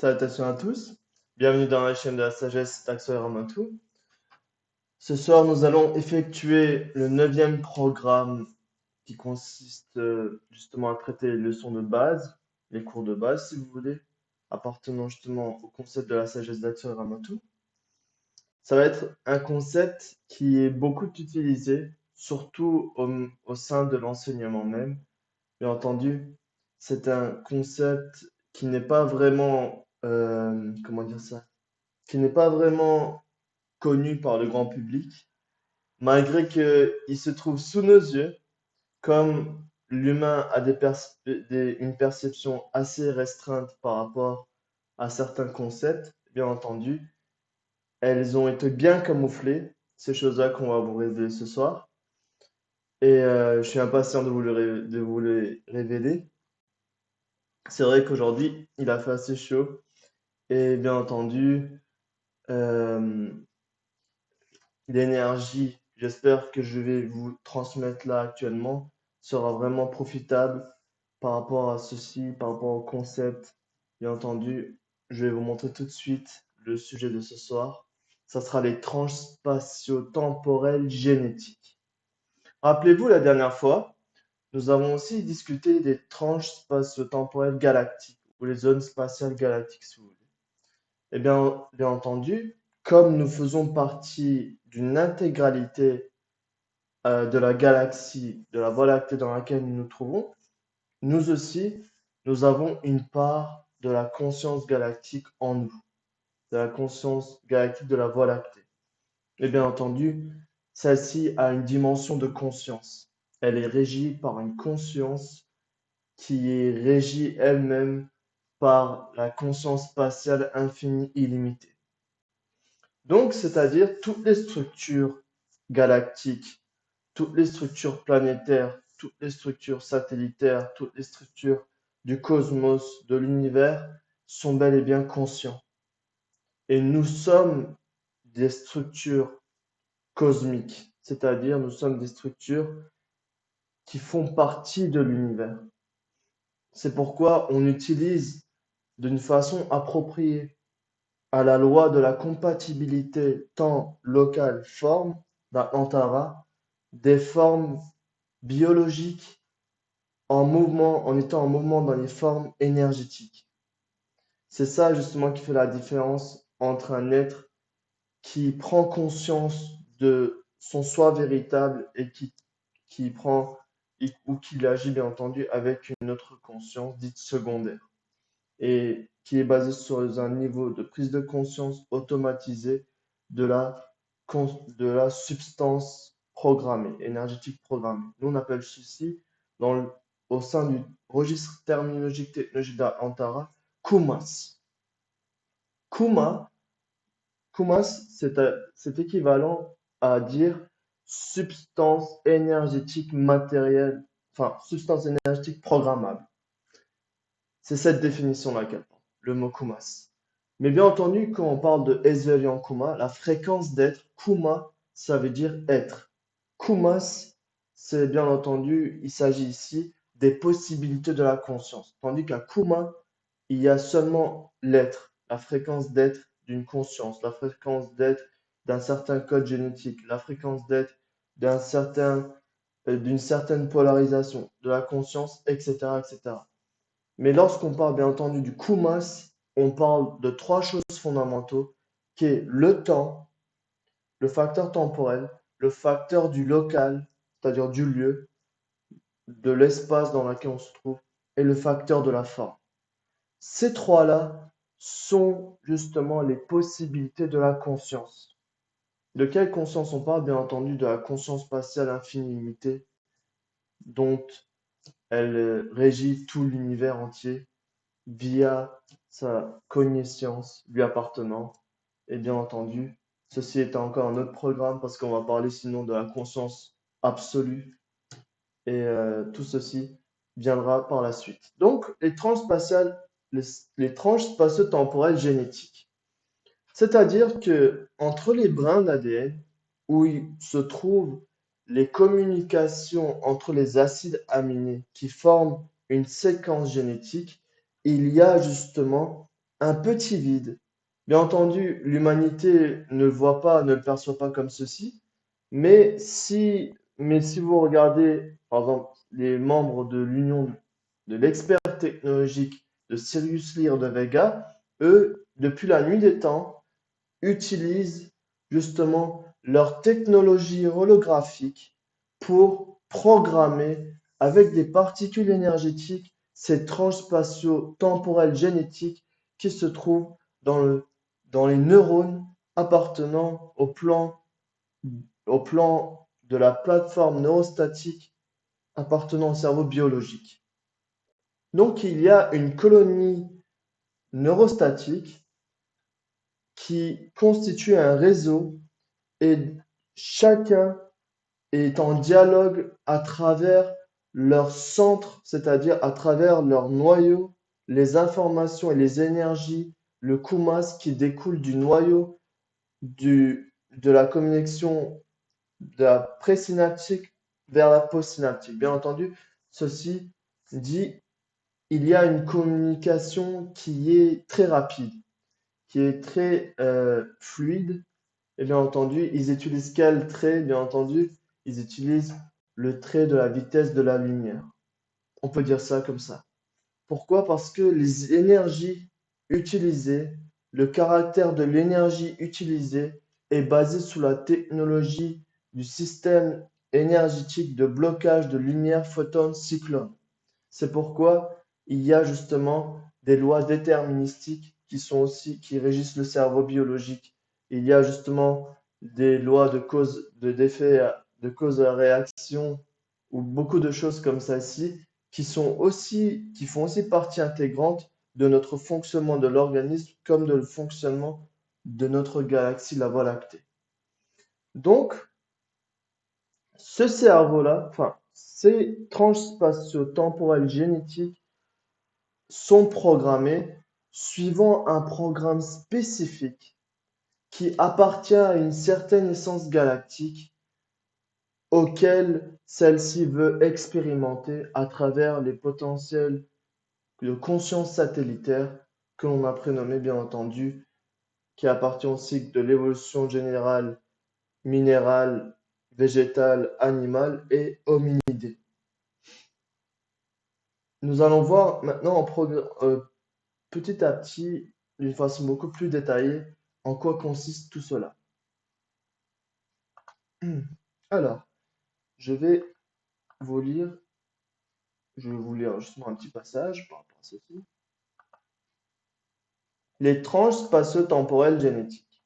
Salutations à tous, bienvenue dans la chaîne de la sagesse d'Axel Ramatou. Ce soir, nous allons effectuer le neuvième programme qui consiste justement à traiter les leçons de base, les cours de base si vous voulez, appartenant justement au concept de la sagesse d'Axel Ramatou. Ça va être un concept qui est beaucoup utilisé, surtout au sein de l'enseignement même. Bien entendu, c'est un concept qui n'est pas vraiment, comment dire ça? Qui n'est pas vraiment connu par le grand public, malgré qu'il se trouve sous nos yeux, comme l'humain a une perception assez restreinte par rapport à certains concepts, bien entendu, elles ont été bien camouflées, ces choses-là qu'on va vous révéler ce soir. Et je suis impatient de vous les révéler. C'est vrai qu'aujourd'hui, il a fait assez chaud. Et bien entendu, euh, l'énergie, j'espère que je vais vous transmettre là actuellement, sera vraiment profitable par rapport à ceci, par rapport au concept. Bien entendu, je vais vous montrer tout de suite le sujet de ce soir. Ça sera les tranches spatio-temporelles génétiques. Rappelez-vous, la dernière fois, nous avons aussi discuté des tranches spatio-temporelles galactiques, ou les zones spatiales galactiques, si vous voulez. Eh bien, bien entendu, comme nous faisons partie d'une intégralité de la galaxie, de la Voie lactée dans laquelle nous nous trouvons, nous aussi, nous avons une part de la conscience galactique en nous, de la conscience galactique de la Voie lactée. Et bien entendu, celle-ci a une dimension de conscience. Elle est régie par une conscience qui est régie elle-même par la conscience spatiale infinie illimitée. Donc, c'est-à-dire toutes les structures galactiques, toutes les structures planétaires, toutes les structures satellitaires, toutes les structures du cosmos, de l'univers, sont bel et bien conscients. Et nous sommes des structures cosmiques, c'est-à-dire nous sommes des structures qui font partie de l'univers. C'est pourquoi on utilise d'une façon appropriée à la loi de la compatibilité temps local forme d'Antara des formes biologiques en mouvement, en étant en mouvement dans les formes énergétiques. C'est ça justement qui fait la différence entre un être qui prend conscience de son soi véritable et qui prend ou qui agit bien entendu avec une autre conscience dite secondaire et qui est basée sur un niveau de prise de conscience automatisé de de la substance programmée, énergétique programmée. Nous, on appelle ceci, au sein du registre terminologique technologique d'Antara, Kumas. Kuma, Kumas, c'est équivalent à dire substance énergétique matérielle, enfin, substance énergétique programmable. C'est cette définition-là qu'elle prend, le mot Kumas. Mais bien entendu, quand on parle de Esvelian Kuma, la fréquence d'être, Kuma, ça veut dire être. Kumas, c'est bien entendu, il s'agit ici des possibilités de la conscience. Tandis qu'à Kuma, il y a seulement l'être, la fréquence d'être d'une conscience, la fréquence d'être d'un certain code génétique, la fréquence d'être d'une certaine polarisation de la conscience, etc., etc. Mais lorsqu'on parle bien entendu du Kumas, on parle de trois choses fondamentaux, qui est le temps, le facteur temporel, le facteur du local, c'est-à-dire du lieu, de l'espace dans lequel on se trouve, et le facteur de la forme. Ces trois-là sont justement les possibilités de la conscience. De quelle conscience on parle? Bien entendu, de la conscience spatiale infinie limitée, dont elle régit tout l'univers entier via sa connaissance lui appartenant. Et bien entendu, ceci est encore un autre programme parce qu'on va parler sinon de la conscience absolue et tout ceci viendra par la suite. Donc, les tranches spatiales, les tranches spatio-temporelles génétiques. C'est-à-dire que entre les brins d'ADN où il se trouvent les communications entre les acides aminés qui forment une séquence génétique, il y a justement un petit vide. Bien entendu, l'humanité ne le voit pas, ne le perçoit pas comme ceci, mais si vous regardez, par exemple, les membres de l'Union de l'expert technologique de Sirius Lyre de Vega, eux, depuis la nuit des temps, utilisent justement leur technologie holographique pour programmer avec des particules énergétiques ces tranches spatio-temporelles génétiques qui se trouvent dans les neurones appartenant au plan de la plateforme neurostatique appartenant au cerveau biologique. Donc il y a une colonie neurostatique qui constitue un réseau et chacun est en dialogue à travers leur centre, c'est-à-dire à travers leur noyau, les informations et les énergies, le Kumas qui découle du noyau de la connexion de la présynaptique vers la postsynaptique. Bien entendu, ceci dit, il y a une communication qui est très rapide, qui est très fluide. Et bien entendu, ils utilisent quel trait? Bien entendu, ils utilisent le trait de la vitesse de la lumière. On peut dire ça comme ça. Pourquoi? Parce que les énergies utilisées, le caractère de l'énergie utilisée est basé sous la technologie du système énergétique de blocage de lumière photon-cyclone. C'est pourquoi il y a justement des lois déterministiques qui régissent le cerveau biologique. Il y a justement des lois de cause, d'effet, de cause à réaction ou beaucoup de choses comme ça-ci qui font aussi partie intégrante de notre fonctionnement de l'organisme comme de le fonctionnement de notre galaxie, la Voie lactée. Donc, ce cerveau-là, enfin, ces tranches spatio-temporelles génétiques sont programmées suivant un programme spécifique qui appartient à une certaine essence galactique auquel celle-ci veut expérimenter à travers les potentiels de conscience satellitaire que l'on a prénommé bien entendu, qui appartient au cycle de l'évolution générale minérale, végétale, animale et hominidée. Nous allons voir maintenant petit à petit, d'une façon beaucoup plus détaillée, en quoi consiste tout cela. Alors, je vais vous lire, je vais vous lire justement un petit passage par rapport à ceci. Les tranches spatio-temporelles génétiques.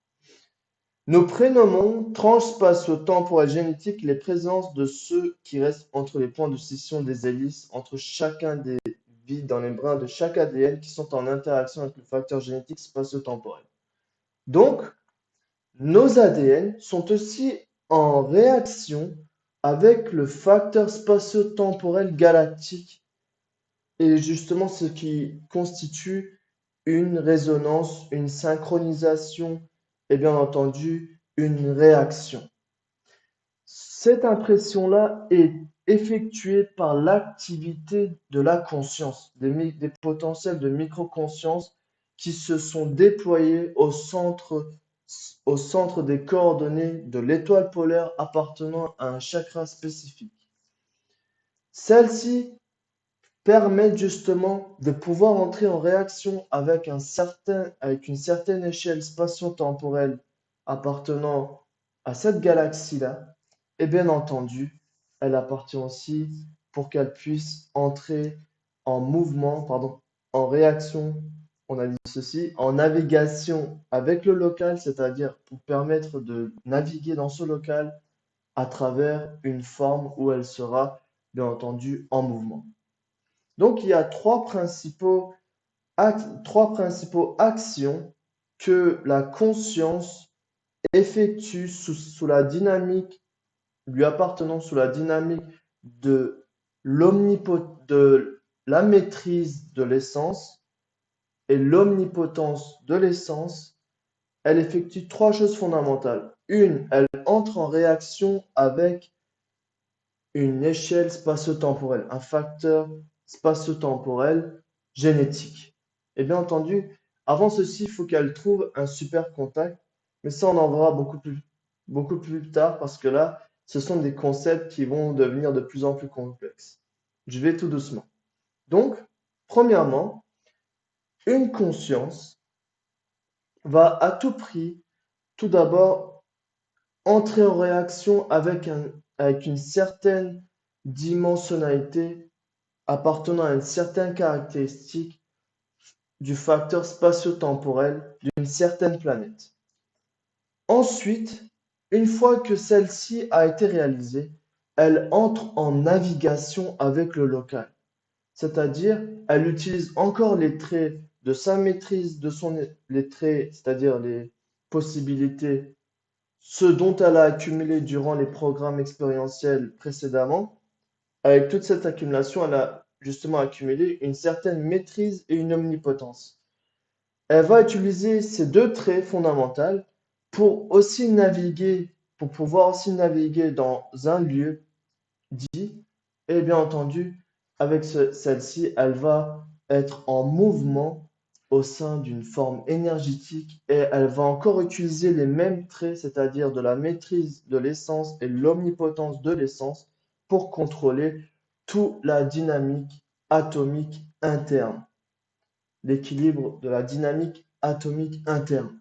Nous prénommons tranches spatio-temporelles génétiques les présences de ceux qui restent entre les points de scission des hélices, entre chacun des vides dans les brins de chaque ADN qui sont en interaction avec le facteur génétique spatio-temporel. Donc, nos ADN sont aussi en réaction avec le facteur spatio-temporel galactique et justement ce qui constitue une résonance, une synchronisation et bien entendu une réaction. Cette impression-là est effectuée par l'activité de la conscience, des potentiels de micro-conscience qui se sont déployés au centre des coordonnées de l'étoile polaire appartenant à un chakra spécifique. Celle-ci permet justement de pouvoir entrer en réaction avec une certaine échelle spatio-temporelle appartenant à cette galaxie-là. Et bien entendu, elle appartient aussi pour qu'elle puisse entrer en mouvement, pardon, en réaction, on a dit ceci, en navigation avec le local, c'est-à-dire pour permettre de naviguer dans ce local à travers une forme où elle sera, bien entendu, en mouvement. Donc, il y a trois principaux actions que la conscience effectue sous la dynamique, lui appartenant sous la dynamique de de la maîtrise de l'essence et l'omnipotence de l'essence. Elle effectue trois choses fondamentales. Une, elle entre en réaction avec une échelle spatio-temporelle, un facteur spatio-temporel génétique. Et bien entendu, Avant ceci, il faut qu'elle trouve un super contact, mais ça, on en verra beaucoup plus tard parce que là, ce sont des concepts qui vont devenir de plus en plus complexes. Je vais tout doucement. Donc, premièrement, une conscience va à tout prix, tout d'abord, entrer en réaction avec une certaine dimensionnalité appartenant à une certaine caractéristique du facteur spatio-temporel d'une certaine planète. Ensuite, une fois que celle-ci a été réalisée, elle entre en navigation avec le local, c'est-à-dire elle utilise encore les traits de sa maîtrise les traits, c'est-à-dire les possibilités, ce dont elle a accumulé durant les programmes expérientiels précédemment. Avec toute cette accumulation, elle a justement accumulé une certaine maîtrise et une omnipotence. Elle va utiliser ces deux traits fondamentaux pour aussi naviguer, pour pouvoir aussi naviguer dans un lieu dit, et bien entendu, avec celle-ci, elle va être en mouvement au sein d'une forme énergétique et elle va encore utiliser les mêmes traits, c'est-à-dire de la maîtrise de l'essence et l'omnipotence de l'essence pour contrôler toute la dynamique atomique interne, l'équilibre de la dynamique atomique interne.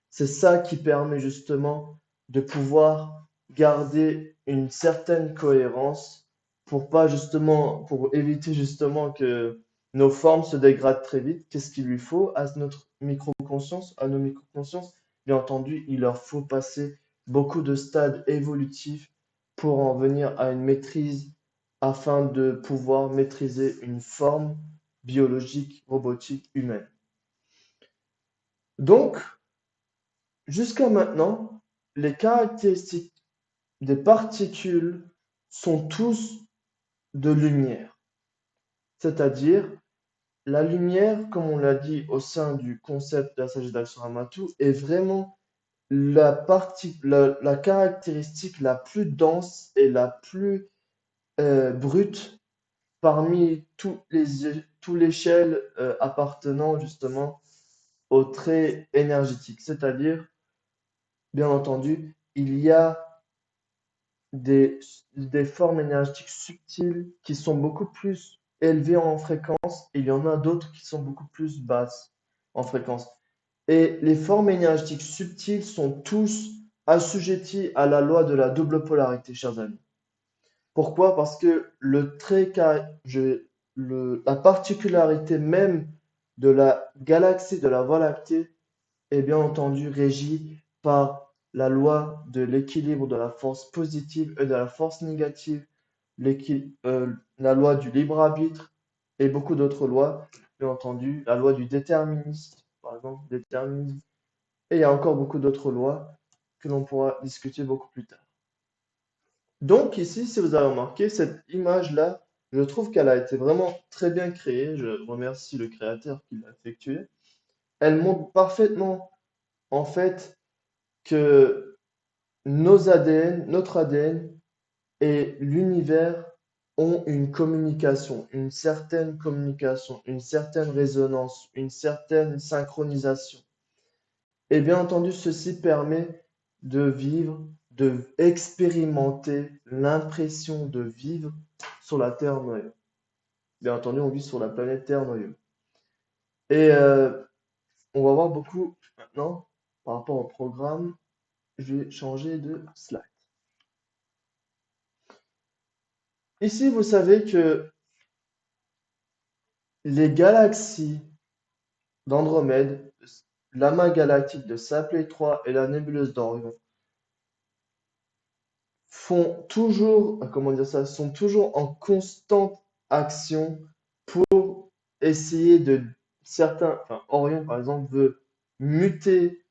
C'est ça qui permet justement de pouvoir garder une certaine cohérence pour pas justement, pour éviter justement que nos formes se dégradent très vite. Qu'est-ce qu'il lui faut à notre micro-conscience, à nos micro-consciences? Bien entendu, il leur faut passer beaucoup de stades évolutifs pour en venir à une maîtrise afin de pouvoir maîtriser une forme biologique, robotique, humaine. Donc, jusqu'à maintenant, les caractéristiques des particules sont tous de lumière. C'est-à-dire, la lumière, comme on l'a dit au sein du concept de la sagesse d'Axor-Hamatou, est vraiment la caractéristique la plus dense et la plus brute parmi tous l'échelle appartenant justement au trait énergétique. C'est-à-dire, bien entendu, il y a des, des formes énergétiques subtiles qui sont beaucoup plus élevées en fréquence et il y en a d'autres qui sont beaucoup plus basses en fréquence. Et les formes énergétiques subtiles sont tous assujettis à la loi de la double polarité, chers amis. Pourquoi? Parce que la particularité même de la galaxie de la Voie lactée est bien entendu régie par la loi de l'équilibre de la force positive et de la force négative, la loi du libre arbitre et beaucoup d'autres lois, bien entendu, la loi du déterminisme, par exemple, déterminisme, et il y a encore beaucoup d'autres lois que l'on pourra discuter beaucoup plus tard. Donc ici, si vous avez remarqué, cette image-là, je trouve qu'elle a été vraiment très bien créée. Je remercie le créateur qui l'a effectuée. Elle montre parfaitement, en fait, que notre ADN et l'univers ont une certaine communication, une certaine résonance, une certaine synchronisation. Et bien entendu, ceci permet de vivre, de expérimenter l'impression de vivre sur la Terre noyau. Bien entendu, on vit sur la planète Terre noyau. Et on va voir beaucoup maintenant par rapport au programme. Je vais changer de slide. Ici, vous savez que les galaxies d'Andromède, l'amas galactique de Sapley 3 et la nébuleuse d'Orion font toujours, comment dire ça, sont toujours en constante action pour essayer Orion par exemple veut muter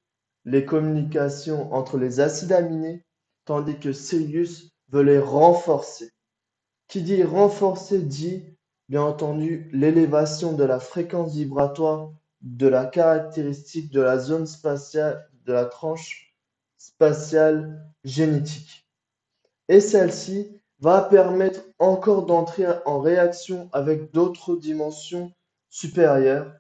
les communications entre les acides aminés, tandis que Sirius veut les renforcer. Qui dit renforcer dit, bien entendu, l'élévation de la fréquence vibratoire de la caractéristique de la zone spatiale, de la tranche spatiale génétique. Et celle-ci va permettre encore d'entrer en réaction avec d'autres dimensions supérieures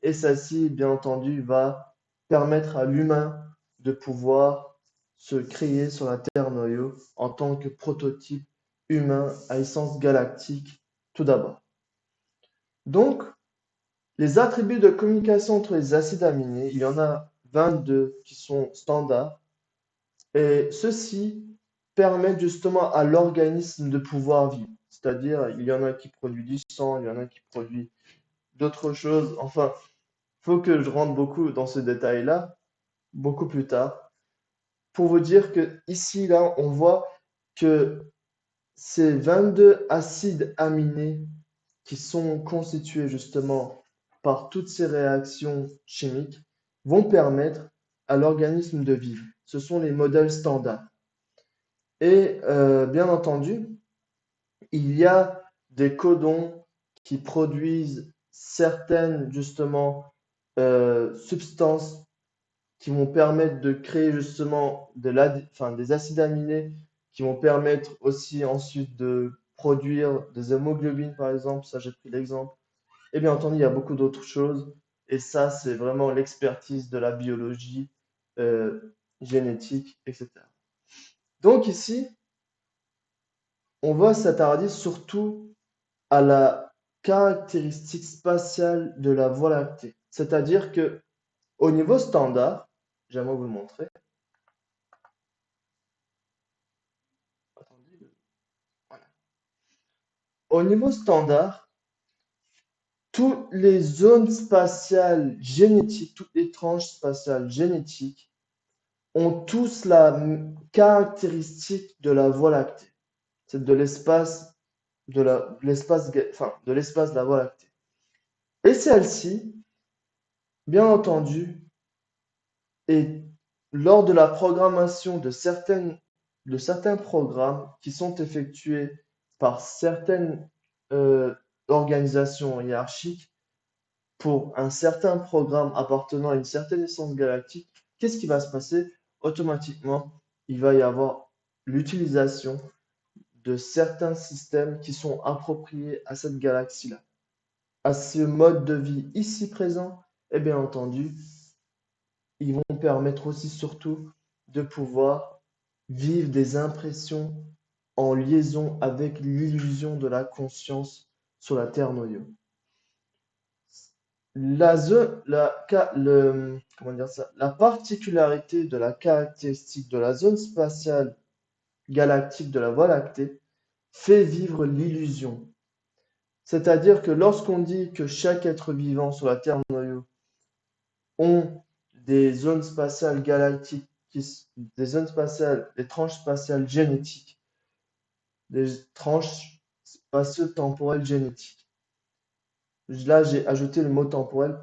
et celle-ci, bien entendu, va permettre à l'humain de pouvoir se créer sur la Terre noyau en tant que prototype humain à essence galactique tout d'abord. Donc, les attributs de communication entre les acides aminés, il y en a 22 qui sont standards, et ceux-ci permettent justement à l'organisme de pouvoir vivre. C'est-à-dire, il y en a qui produit du sang, il y en a qui produit d'autres choses. Enfin, il faut que je rentre beaucoup dans ce détail-là, beaucoup plus tard, pour vous dire que ici, là, on voit que ces 22 acides aminés qui sont constitués justement par toutes ces réactions chimiques vont permettre à l'organisme de vivre. Ce sont les modèles standards. Et bien entendu, il y a des codons qui produisent certaines justement substances qui vont permettre de créer justement des acides aminés qui vont permettre aussi ensuite de produire des hémoglobines, par exemple. Ça, j'ai pris l'exemple. Et bien entendu, il y a beaucoup d'autres choses. Et ça, c'est vraiment l'expertise de la biologie génétique, etc. Donc ici, on va s'attarder surtout à la caractéristique spatiale de la Voie lactée. C'est-à-dire que au niveau standard, j'aimerais vous le montrer. Attendez, voilà. Au niveau standard, toutes les zones spatiales génétiques, toutes les tranches spatiales génétiques ont tous la caractéristique de la Voie lactée. C'est de l'espace de l'espace de la Voie lactée. Et celle-ci, bien entendu, est lors de la programmation de certains programmes qui sont effectués par certaines organisations hiérarchiques pour un certain programme appartenant à une certaine essence galactique, qu'est-ce qui va se passer? Automatiquement, il va y avoir l'utilisation de certains systèmes qui sont appropriés à cette galaxie-là, à ce mode de vie ici présent, et bien entendu, ils vont permettre aussi surtout de pouvoir vivre des impressions en liaison avec l'illusion de la conscience sur la Terre noyau. La particularité de la caractéristique de la zone spatiale galactique de la Voie lactée fait vivre l'illusion. C'est-à-dire que lorsqu'on dit que chaque être vivant sur la Terre noyau ont des zones spatiales galactiques, des zones spatiales, des tranches spatiales génétiques, des tranches spatio-temporelles génétiques. Là, j'ai ajouté le mot temporel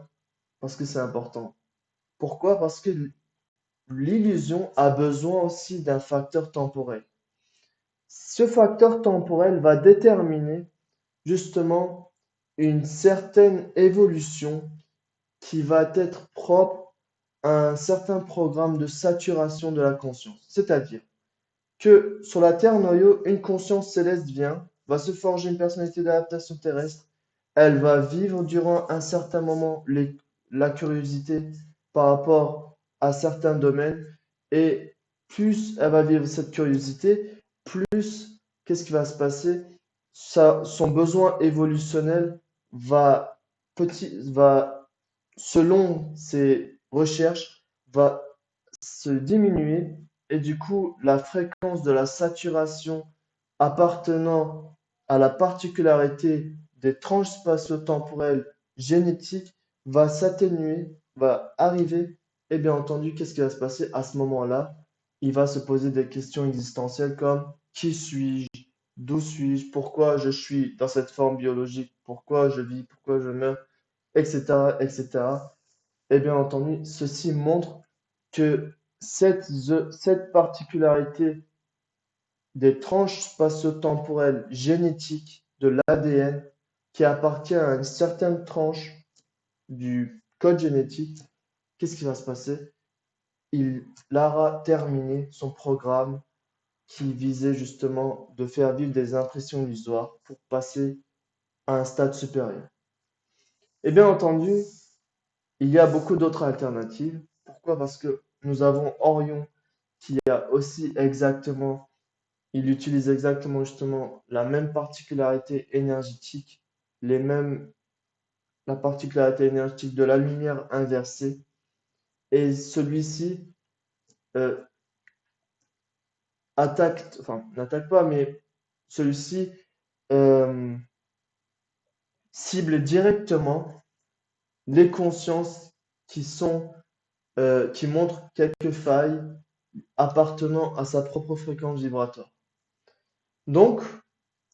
parce que c'est important. Pourquoi? Parce que l'illusion a besoin aussi d'un facteur temporel. Ce facteur temporel va déterminer justement une certaine évolution qui va être propre à un certain programme de saturation de la conscience. C'est-à-dire que sur la Terre noyau, une conscience céleste vient, va se forger une personnalité d'adaptation terrestre, elle va vivre durant un certain moment la curiosité par rapport à certains domaines, et plus elle va vivre cette curiosité, plus qu'est-ce qui va se passer? Son besoin évolutionnel va, va, selon ses recherches, va se diminuer, et du coup, la fréquence de la saturation appartenant à la particularité des tranches spatio-temporelles génétiques va s'atténuer, va arriver, et bien entendu, qu'est-ce qui va se passer à ce moment-là? Il va se poser des questions existentielles comme qui suis-je? D'où suis-je? Pourquoi je suis dans cette forme biologique? Pourquoi je vis? Pourquoi je meurs? Etc., etc. Et bien entendu, ceci montre que cette particularité des tranches spatio-temporelles génétiques de l'ADN qui appartient à une certaine tranche du code génétique, qu'est-ce qui va se passer? Il aura terminé son programme qui visait justement de faire vivre des impressions illusoires pour passer à un stade supérieur. Et bien entendu, Il y a beaucoup d'autres alternatives. Pourquoi? Parce que nous avons Orion qui a aussi exactement, il utilise exactement justement la même particularité énergétique, les mêmes, la particularité énergétique de la lumière inversée. Et celui-ci euh, attaque, enfin, n'attaque pas, mais celui-ci euh, cible directement les consciences qui sont, qui montrent quelques failles appartenant à sa propre fréquence vibratoire. Donc,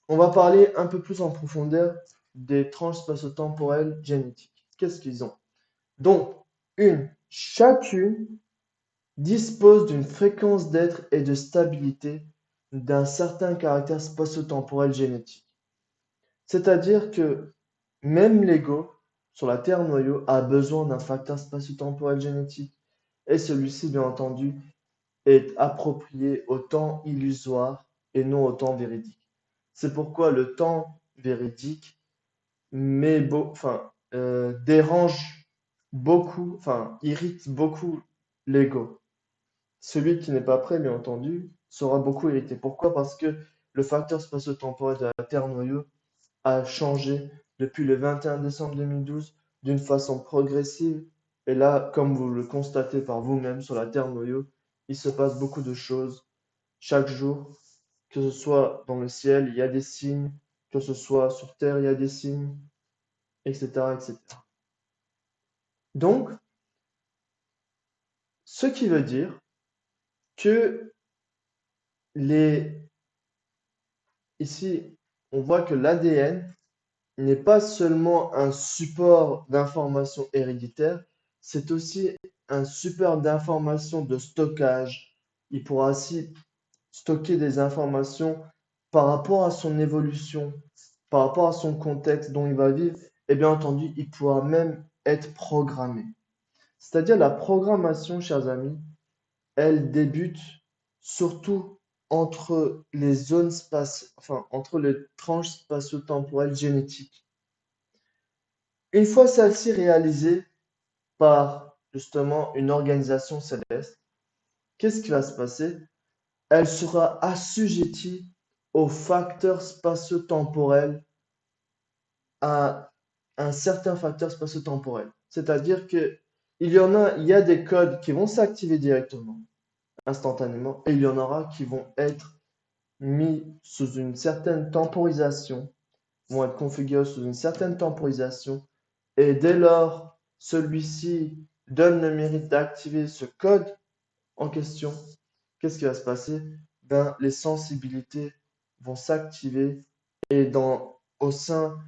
on va parler un peu plus en profondeur des tranches spatio-temporelles génétiques. Qu'est-ce qu'ils ont? Donc, chacune dispose d'une fréquence d'être et de stabilité d'un certain caractère spatio-temporel génétique. C'est-à-dire que même l'ego, sur la Terre noyau, a besoin d'un facteur spatio-temporel génétique. Et celui-ci, bien entendu, est approprié au temps illusoire et non au temps véridique. C'est pourquoi le temps véridique dérange beaucoup, enfin, irrite beaucoup l'ego. Celui qui n'est pas prêt, bien entendu, sera beaucoup irrité. Pourquoi? Parce que le facteur spatio-temporel de la Terre noyau a changé depuis le 21 décembre 2012 d'une façon progressive. Et là, comme vous le constatez par vous-même sur la Terre noyau, il se passe beaucoup de choses chaque jour, que ce soit dans le ciel, il y a des signes, que ce soit sur Terre, il y a des signes, etc., etc. Donc, ce qui veut dire que les... ici, on voit que l'ADN n'est pas seulement un support d'information héréditaire, c'est aussi un support d'information de stockage. Il pourra ainsi stocker des informations par rapport à son évolution, par rapport à son contexte dont il va vivre, et bien entendu, il pourra même être programmé. C'est-à-dire la programmation, chers amis, elle débute surtout entre les zones enfin, entre les tranches spatio-temporelles génétiques. Une fois celle-ci réalisée par justement une organisation céleste, qu'est-ce qui va se passer? Elle sera assujettie aux facteurs spatio-temporels, à un certain facteur spatio-temporel. C'est-à-dire que il y a des codes qui vont s'activer directement, instantanément, et il y en aura qui vont être mis sous une certaine temporisation, vont être configurés sous une certaine temporisation, et dès lors, celui-ci donne le mérite d'activer ce code en question, qu'est-ce qui va se passer? Ben, les sensibilités vont s'activer et au sein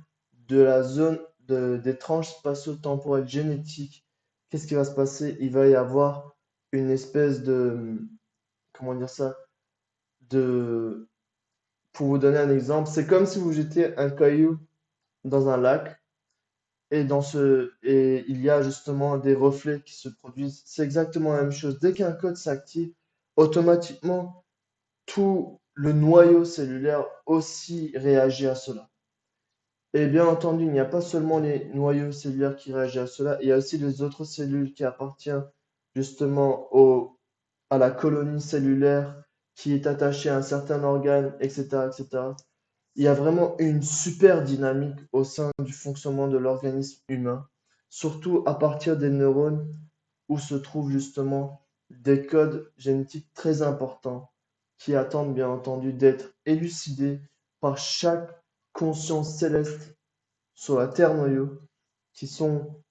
de la zone des tranches spatio-temporelles génétiques, qu'est-ce qui va se passer? Il va y avoir une espèce de, comment dire ça? De, pour vous donner un exemple, c'est comme si vous jetiez un caillou dans un lac et il y a justement des reflets qui se produisent. C'est exactement la même chose. Dès qu'un code s'active, automatiquement, tout le noyau cellulaire aussi réagit à cela. Et bien entendu, il n'y a pas seulement les noyaux cellulaires qui réagissent à cela, il y a aussi les autres cellules qui appartiennent justement à la colonie cellulaire qui est attachée à un certain organe, etc., etc. Il y a vraiment une super dynamique au sein du fonctionnement de l'organisme humain, surtout à partir des neurones où se trouvent justement des codes génétiques très importants qui attendent bien entendu d'être élucidés par chaque conscience céleste sur la Terre noyau qui sont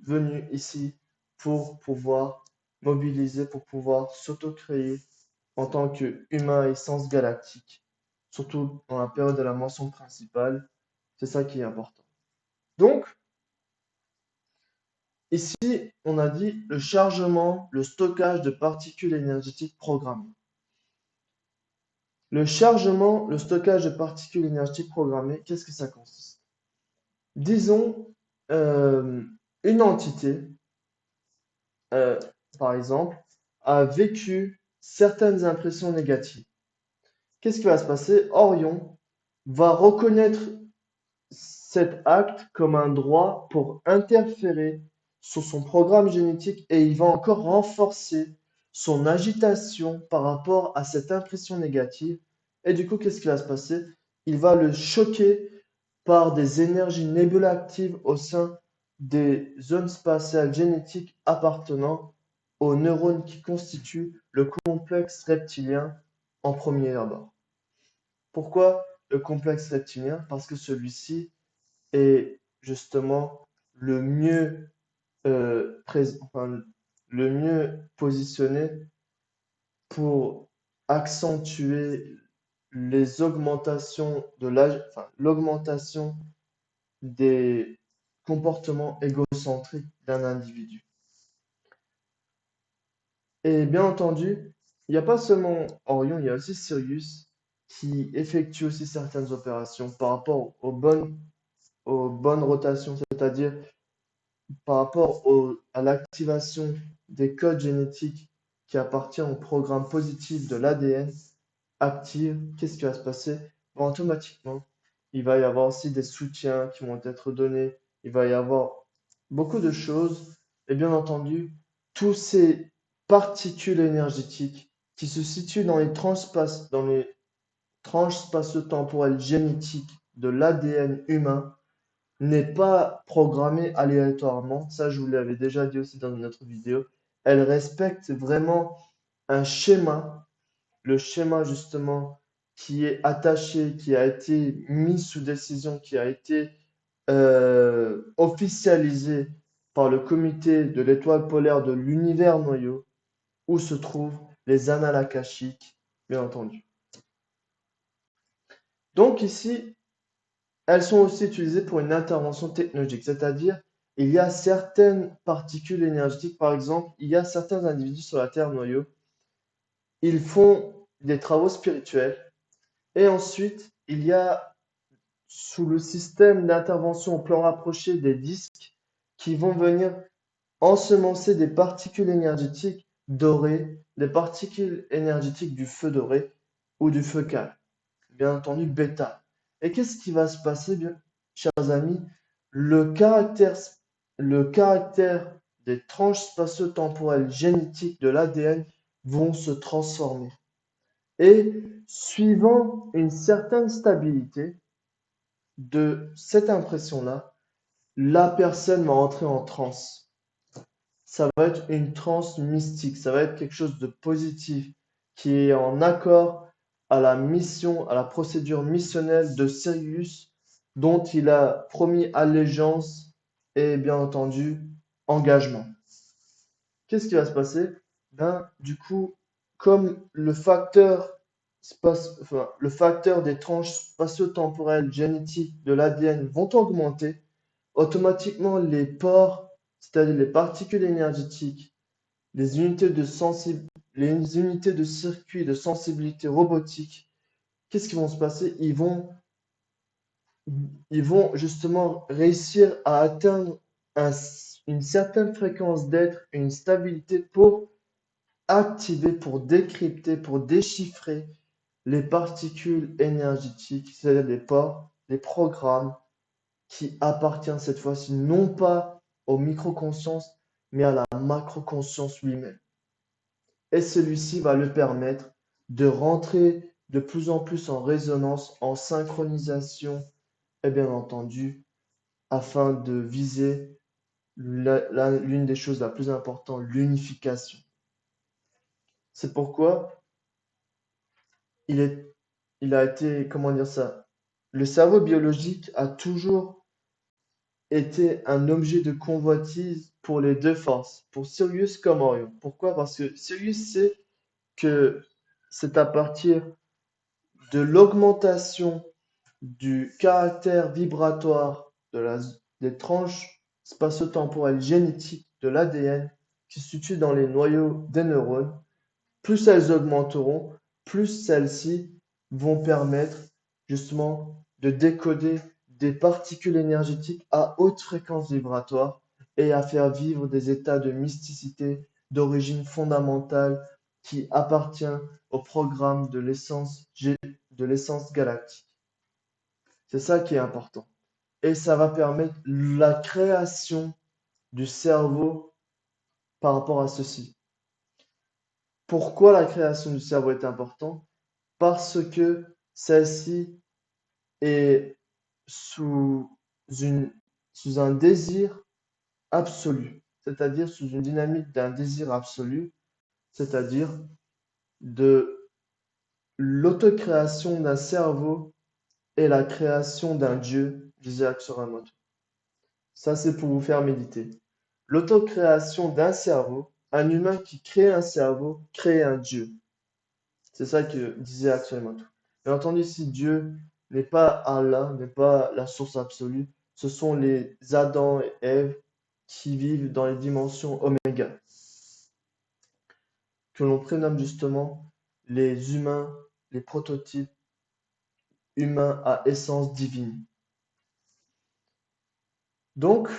venus ici pour pouvoir mobiliser, pour pouvoir s'auto-créer en tant qu'humain à essence galactique, surtout dans la période de la mention principale. C'est ça qui est important. Donc, ici, on a dit le chargement, le stockage de particules énergétiques programmées. Le chargement, le stockage de particules énergétiques programmées, qu'est-ce que ça consiste? Disons, euh, une entité, euh, par exemple, a vécu certaines impressions négatives. Qu'est-ce qui va se passer? Orion va reconnaître cet acte comme un droit pour interférer sur son programme génétique et il va encore renforcer son agitation par rapport à cette impression négative. Et du coup, qu'est-ce qui va se passer? Il va le choquer par des énergies nébulactives au sein des zones spatiales génétiques appartenant aux neurones qui constituent le complexe reptilien en premier abord. Pourquoi le complexe reptilien? Parce que celui-ci est justement le mieux, enfin, le mieux positionné pour accentuer les augmentations de l'âge, enfin, l'augmentation des comportements égocentriques d'un individu. Et bien entendu, il n'y a pas seulement Orion, il y a aussi Sirius qui effectue aussi certaines opérations par rapport aux bonnes rotations, c'est-à-dire par rapport à l'activation des codes génétiques qui appartiennent au programme positif de l'ADN active, qu'est-ce qui va se passer? Bon, automatiquement, il va y avoir aussi des soutiens qui vont être donnés, il va y avoir beaucoup de choses, et bien entendu, tous ces particules énergétiques qui se situent dans les tranches spatio-temporelles génétiques de l'ADN humain n'est pas programmée aléatoirement. Ça, je vous l'avais déjà dit aussi dans une autre vidéo. Elle respecte vraiment un schéma, le schéma justement qui est attaché, qui a été mis sous décision, qui a été officialisé par le comité de l'étoile polaire de l'univers noyau, où se trouvent les annales akashiques, bien entendu. Donc ici, elles sont aussi utilisées pour une intervention technologique, c'est-à-dire il y a certaines particules énergétiques, par exemple, il y a certains individus sur la Terre noyau, ils font des travaux spirituels et ensuite il y a sous le système d'intervention au plan rapproché des disques qui vont venir ensemencer des particules énergétiques dorées, des particules énergétiques du feu doré ou du feu calme, bien entendu bêta. Et qu'est-ce qui va se passer, bien, chers amis? Le caractère, le caractère des tranches spatio-temporelles génétiques de l'ADN vont se transformer. Et suivant une certaine stabilité de cette impression-là, la personne va entrer en transe. Ça va être une transe mystique, ça va être quelque chose de positif qui est en accord à la mission, à la procédure missionnelle de Sirius, dont il a promis allégeance et bien entendu engagement. Qu'est-ce qui va se passer? Ben, du coup, comme le facteur des tranches spatio-temporelles génétiques de l'ADN vont augmenter, automatiquement les pores, c'est-à-dire les particules énergétiques, les unités de circuit de sensibilité robotique, qu'est-ce qui va se passer? Ils vont justement réussir à atteindre une certaine fréquence d'être, une stabilité pour activer, pour décrypter, pour déchiffrer les particules énergétiques, c'est-à-dire les pores, les programmes qui appartiennent cette fois-ci non pas aux micro-consciences, mais à la macro-conscience lui-même. Et celui-ci va le permettre de rentrer de plus en plus en résonance, en synchronisation, et bien entendu, afin de viser l'une des choses la plus importante, l'unification. C'est pourquoi il est, il a été, comment dire ça, le cerveau biologique a toujours été un objet de convoitise pour les deux forces, pour Sirius comme Orion. Pourquoi? Parce que Sirius sait que c'est à partir de l'augmentation du caractère vibratoire des tranches spatio-temporelles génétiques de l'ADN qui se situent dans les noyaux des neurones, plus elles augmenteront, plus celles-ci vont permettre justement de décoder des particules énergétiques à haute fréquence vibratoire et à faire vivre des états de mysticité d'origine fondamentale qui appartient au programme de l'essence galactique. C'est ça qui est important. Et ça va permettre la création du cerveau par rapport à ceci. Pourquoi la création du cerveau est importante? Parce que celle-ci est sous une, sous un désir absolu, c'est-à-dire sous une dynamique d'un désir absolu, c'est-à-dire de l'autocréation d'un cerveau et la création d'un Dieu, disait Aksoramoto. Ça, c'est pour vous faire méditer. L'autocréation d'un cerveau, un humain qui crée un cerveau, crée un Dieu. C'est ça que disait Aksoramoto. Bien entendu, si Dieu n'est pas Allah, n'est pas la source absolue, ce sont les Adam et Ève qui vivent dans les dimensions oméga, que l'on prénomme justement les humains, les prototypes humains à essence divine. Donc,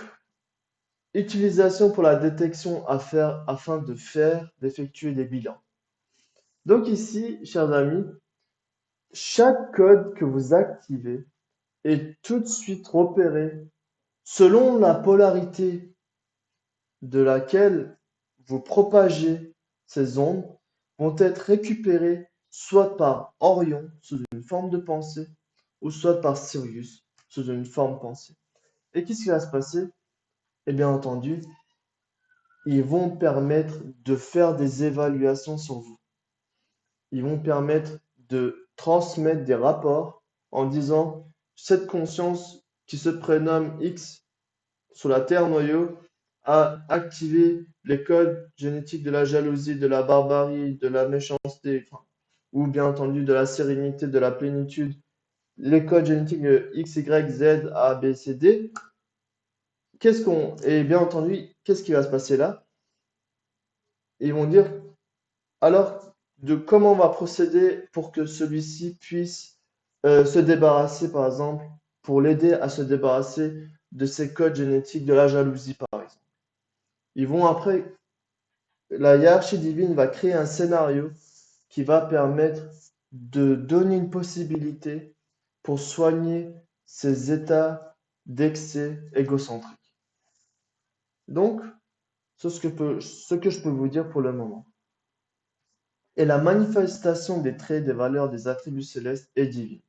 utilisation pour la détection afin d'effectuer des bilans. Donc ici, chers amis, chaque code que vous activez est tout de suite repéré selon la polarité de laquelle vous propagez ces ondes vont être récupérées soit par Orion sous une forme de pensée ou soit par Sirius sous une forme pensée. Et qu'est-ce qui va se passer? Et bien entendu, ils vont permettre de faire des évaluations sur vous. Ils vont permettre de transmettre des rapports en disant cette conscience qui se prénomme X sur la Terre noyau a activé les codes génétiques de la jalousie, de la barbarie, de la méchanceté, ou bien entendu de la sérénité, de la plénitude, les codes génétiques de X, Y, Z, A, B, C, D. Et bien entendu, qu'est-ce qui va se passer là? Ils vont dire alors de comment on va procéder pour que celui-ci puisse se débarrasser, par exemple, pour l'aider à se débarrasser de ses codes génétiques de la jalousie, par exemple. Ils vont après, la hiérarchie divine va créer un scénario qui va permettre de donner une possibilité pour soigner ces états d'excès égocentrique. Donc, ce que je peux vous dire pour le moment. Et la manifestation des traits, des valeurs, des attributs célestes est divine.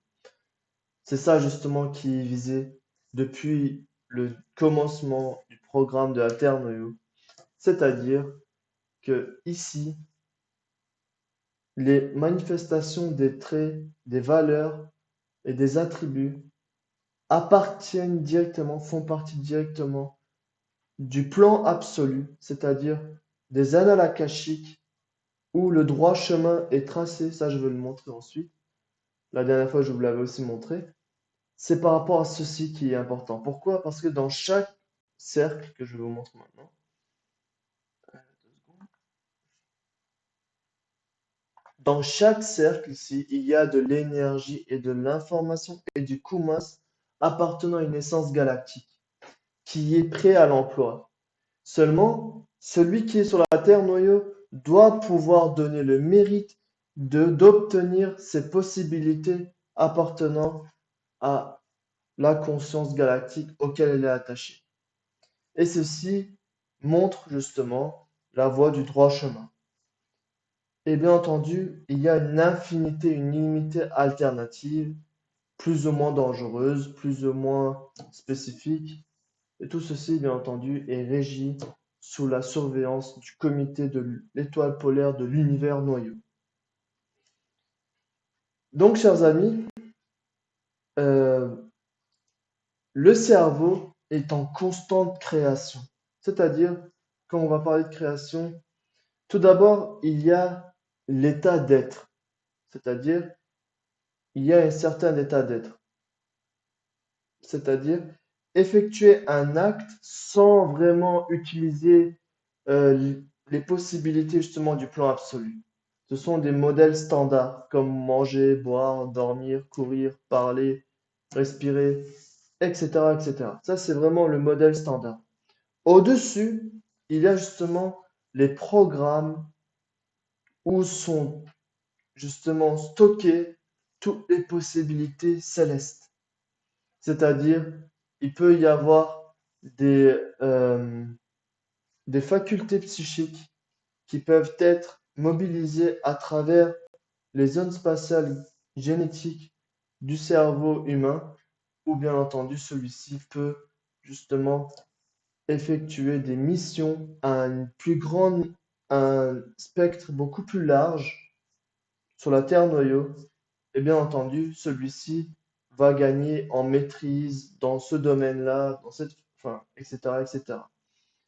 C'est ça justement qui est visé depuis le commencement du programme de la Terre Noyau. C'est-à-dire que ici, les manifestations des traits, des valeurs et des attributs appartiennent directement, font partie directement du plan absolu, c'est-à-dire des annales akashiques où le droit chemin est tracé. Ça, je vais le montrer ensuite. La dernière fois, je vous l'avais aussi montré. C'est par rapport à ceci qui est important. Pourquoi? Parce que dans chaque cercle que je vais vous montrer maintenant, dans chaque cercle ici, il y a de l'énergie et de l'information et du koumas appartenant à une essence galactique qui est prêt à l'emploi. Seulement, celui qui est sur la Terre noyau doit pouvoir donner le mérite d'obtenir ces possibilités appartenant à la conscience galactique auquel elle est attachée. Et ceci montre justement la voie du droit chemin. Et bien entendu, il y a une infinité, une illimitée alternative, plus ou moins dangereuse, plus ou moins spécifique. Et tout ceci, bien entendu, est régi sous la surveillance du comité de l'étoile polaire de l'univers noyau. Donc, chers amis, euh, le cerveau est en constante création. C'est-à-dire, quand on va parler de création, tout d'abord, il y a l'état d'être. C'est-à-dire, il y a un certain état d'être. C'est-à-dire, effectuer un acte sans vraiment utiliser les possibilités justement du plan absolu. Ce sont des modèles standards comme manger, boire, dormir, courir, parler, respirer, etc., etc. Ça, c'est vraiment le modèle standard. Au-dessus, il y a justement les programmes où sont justement stockées toutes les possibilités célestes. C'est-à-dire, il peut y avoir des, des facultés psychiques qui peuvent être mobilisées à travers les zones spatiales génétiques du cerveau humain, ou bien entendu, celui-ci peut justement effectuer des missions à un spectre beaucoup plus large sur la Terre noyau. Et bien entendu, celui-ci va gagner en maîtrise dans ce domaine-là, enfin, etc., etc.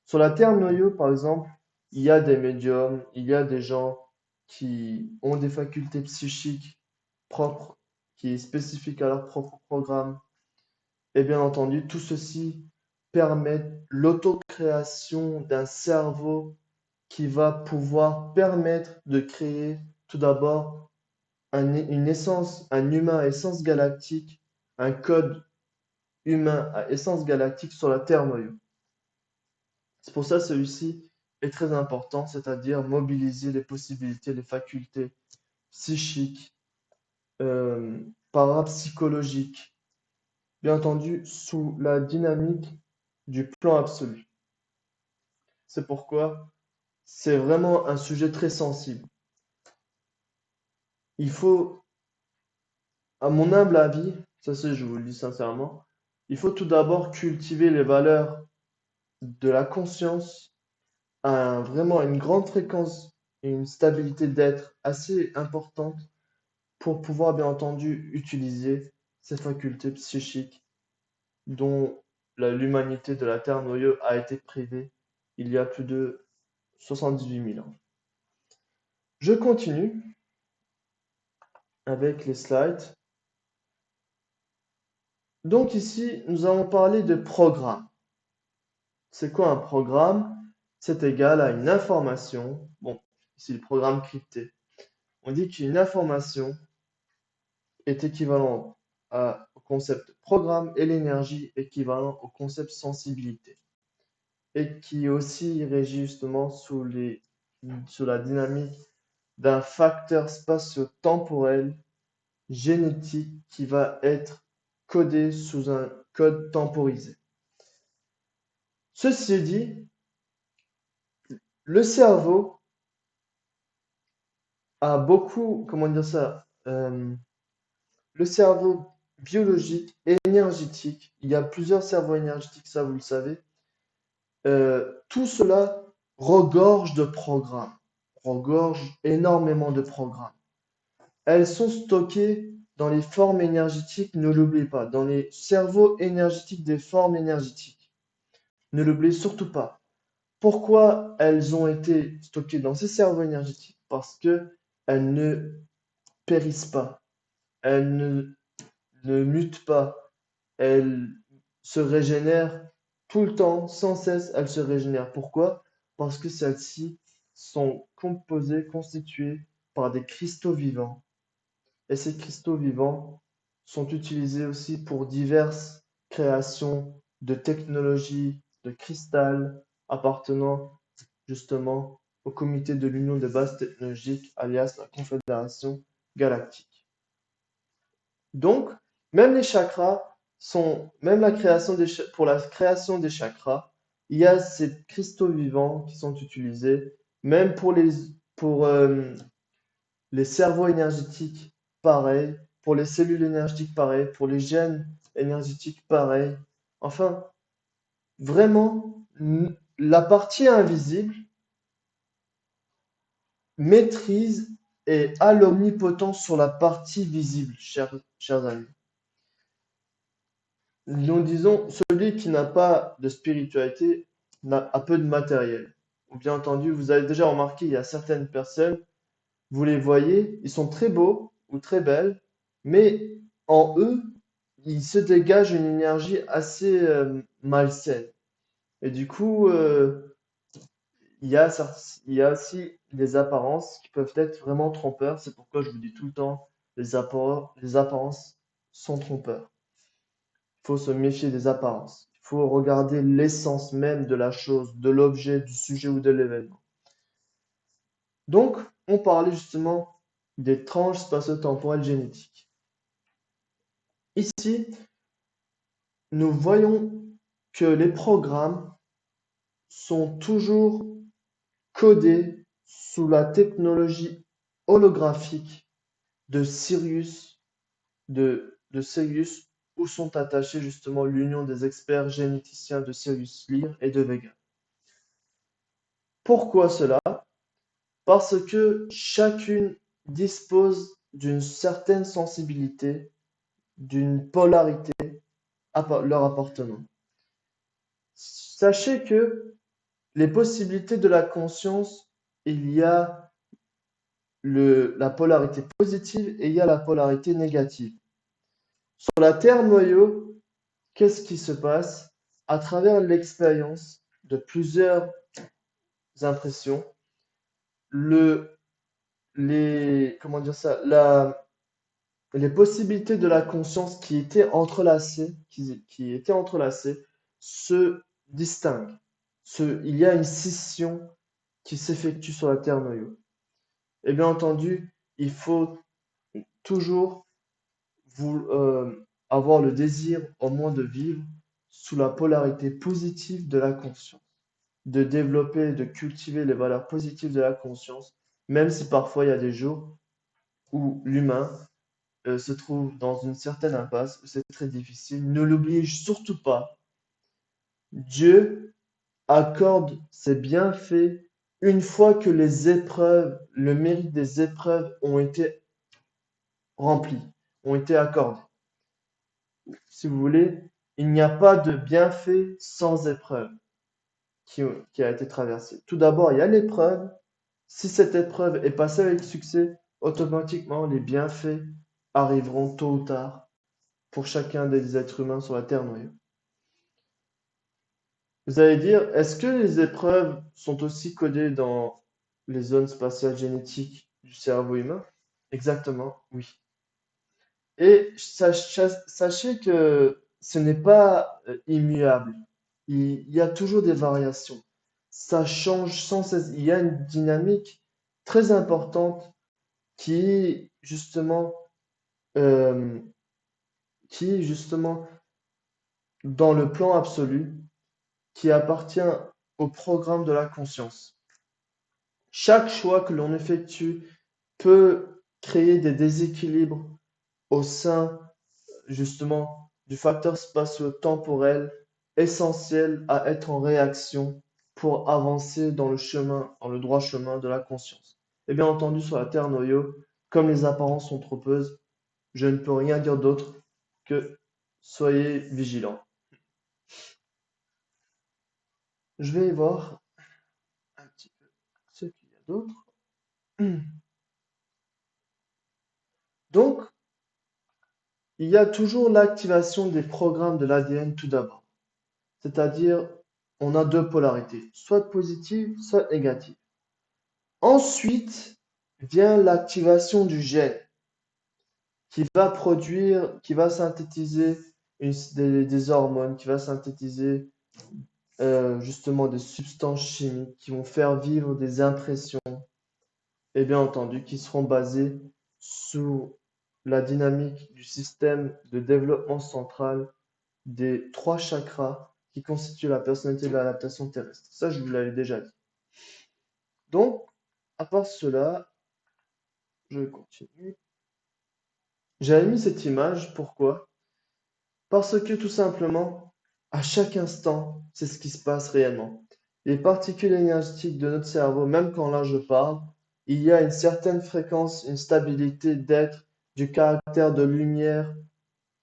Sur la Terre noyau, par exemple, il y a des médiums, il y a des gens qui ont des facultés psychiques propres, qui est spécifique à leur propre programme. Et bien entendu, tout ceci permet l'autocréation d'un cerveau qui va pouvoir permettre de créer tout d'abord une essence, un humain à essence galactique, un code humain à essence galactique sur la Terre noyau. C'est pour ça que celui-ci est très important, c'est-à-dire mobiliser les possibilités, les facultés psychiques, parapsychologiques, bien entendu sous la dynamique du plan absolu. C'est pourquoi c'est vraiment un sujet très sensible. Il faut, à mon humble avis, ça c'est, je vous le dis sincèrement, il faut tout d'abord cultiver les valeurs de la conscience vraiment une grande fréquence et une stabilité d'être assez importante pour pouvoir bien entendu utiliser ces facultés psychiques dont l'humanité de la Terre noyau a été privée il y a plus de 78 000 ans. Je continue avec les slides. Donc ici, nous allons parler de programme. C'est quoi un programme? C'est égal à une information. Bon, ici le programme crypté. On dit qu'une information est équivalent au concept programme et l'énergie équivalent au concept sensibilité. Et qui est aussi régi justement sous la dynamique d'un facteur spatio-temporel génétique qui va être codé sous un code temporisé. Ceci dit, le cerveau a beaucoup, comment dire ça, le cerveau biologique et énergétique, il y a plusieurs cerveaux énergétiques, ça vous le savez, tout cela regorge de programmes, regorge énormément de programmes. Elles sont stockées dans les formes énergétiques, ne l'oubliez pas, dans les cerveaux énergétiques des formes énergétiques. Ne l'oubliez surtout pas. Pourquoi elles ont été stockées dans ces cerveaux énergétiques? Parce que elles ne périssent pas, elles ne mutent pas, elles se régénèrent tout le temps, sans cesse, elles se régénèrent. Pourquoi? Parce que celles-ci sont constituées par des cristaux vivants. Et ces cristaux vivants sont utilisés aussi pour diverses créations de technologies de cristal appartenant justement au comité de l'Union des bases technologiques, alias la Confédération galactique. Donc, même les chakras même pour la création des chakras, il y a ces cristaux vivants qui sont utilisés, même pour les cerveaux énergétiques, pareil, pour les cellules énergétiques, pareil, pour les gènes énergétiques, pareil. Enfin, vraiment, la partie invisible maîtrise et a l'omnipotence sur la partie visible, chers amis. Nous disons, celui qui n'a pas de spiritualité a peu de matériel. Ou bien entendu, vous avez déjà remarqué, il y a certaines personnes, vous les voyez, ils sont très beaux ou très belles, mais en eux, il se dégage une énergie assez malsaine. Et du coup, il y a aussi des apparences qui peuvent être vraiment trompeurs. C'est pourquoi je vous dis tout le temps, les apparences sont trompeurs. Il faut se méfier des apparences. Il faut regarder l'essence même de la chose, de l'objet, du sujet ou de l'événement. Donc, on parlait justement des tranches spatio-temporelles génétiques. Ici, nous voyons que les programmes sont toujours codés sous la technologie holographique de Sirius, où sont attachés justement l'union des experts généticiens de Sirius Lyre et de Vega. Pourquoi cela? Parce que chacune dispose d'une certaine sensibilité, d'une polarité leur appartenant. Sachez que les possibilités de la conscience, il y a la polarité positive et il y a la polarité négative. Sur la Terre noyau, qu'est-ce qui se passe? À travers l'expérience de plusieurs impressions, comment dire ça, les possibilités de la conscience qui étaient entrelacées se distinguent. Il y a une scission qui s'effectue sur la Terre noyau. Et bien entendu, il faut toujours avoir le désir au moins de vivre sous la polarité positive de la conscience, de développer, de cultiver les valeurs positives de la conscience, même si parfois il y a des jours où l'humain se trouve dans une certaine impasse, où c'est très difficile. Ne l'oubliez surtout pas, Dieu accorde ses bienfaits une fois que le mérite des épreuves ont été remplis, ont été accordés. Si vous voulez, il n'y a pas de bienfait sans épreuve qui a été traversée. Tout d'abord, il y a l'épreuve. Si cette épreuve est passée avec succès, automatiquement, les bienfaits arriveront tôt ou tard pour chacun des êtres humains sur la Terre noyau. Vous allez dire, est-ce que les épreuves sont aussi codées dans les zones spatiales génétiques du cerveau humain? Exactement, oui. Et sachez que ce n'est pas immuable. Il y a toujours des variations. Ça change sans cesse. Il y a une dynamique très importante qui, justement, euh, qui, dans le plan absolu, qui appartient au programme de la conscience. Chaque choix que l'on effectue peut créer des déséquilibres au sein justement du facteur spatio-temporel essentiel à être en réaction pour avancer dans le droit chemin de la conscience. Et bien entendu, sur la Terre noyau, comme les apparences sont trompeuses, je ne peux rien dire d'autre que soyez vigilants. Je vais voir un petit peu ce qu'il y a d'autre. Donc, il y a toujours l'activation des programmes de l'ADN tout d'abord. C'est-à-dire, on a deux polarités, soit positive, soit négative. Ensuite vient l'activation du gène qui va synthétiser des hormones, qui va synthétiser justement des substances chimiques qui vont faire vivre des impressions et bien entendu qui seront basées sur la dynamique du système de développement central des trois chakras qui constituent la personnalité de l'adaptation terrestre. Ça, je vous l'avais déjà dit. Donc, à part cela, je continue. J'avais mis cette image, pourquoi? Parce que tout simplement, à chaque instant, c'est ce qui se passe réellement. Les particules énergétiques de notre cerveau, même quand là je parle, il y a une certaine fréquence, une stabilité d'être, du caractère de lumière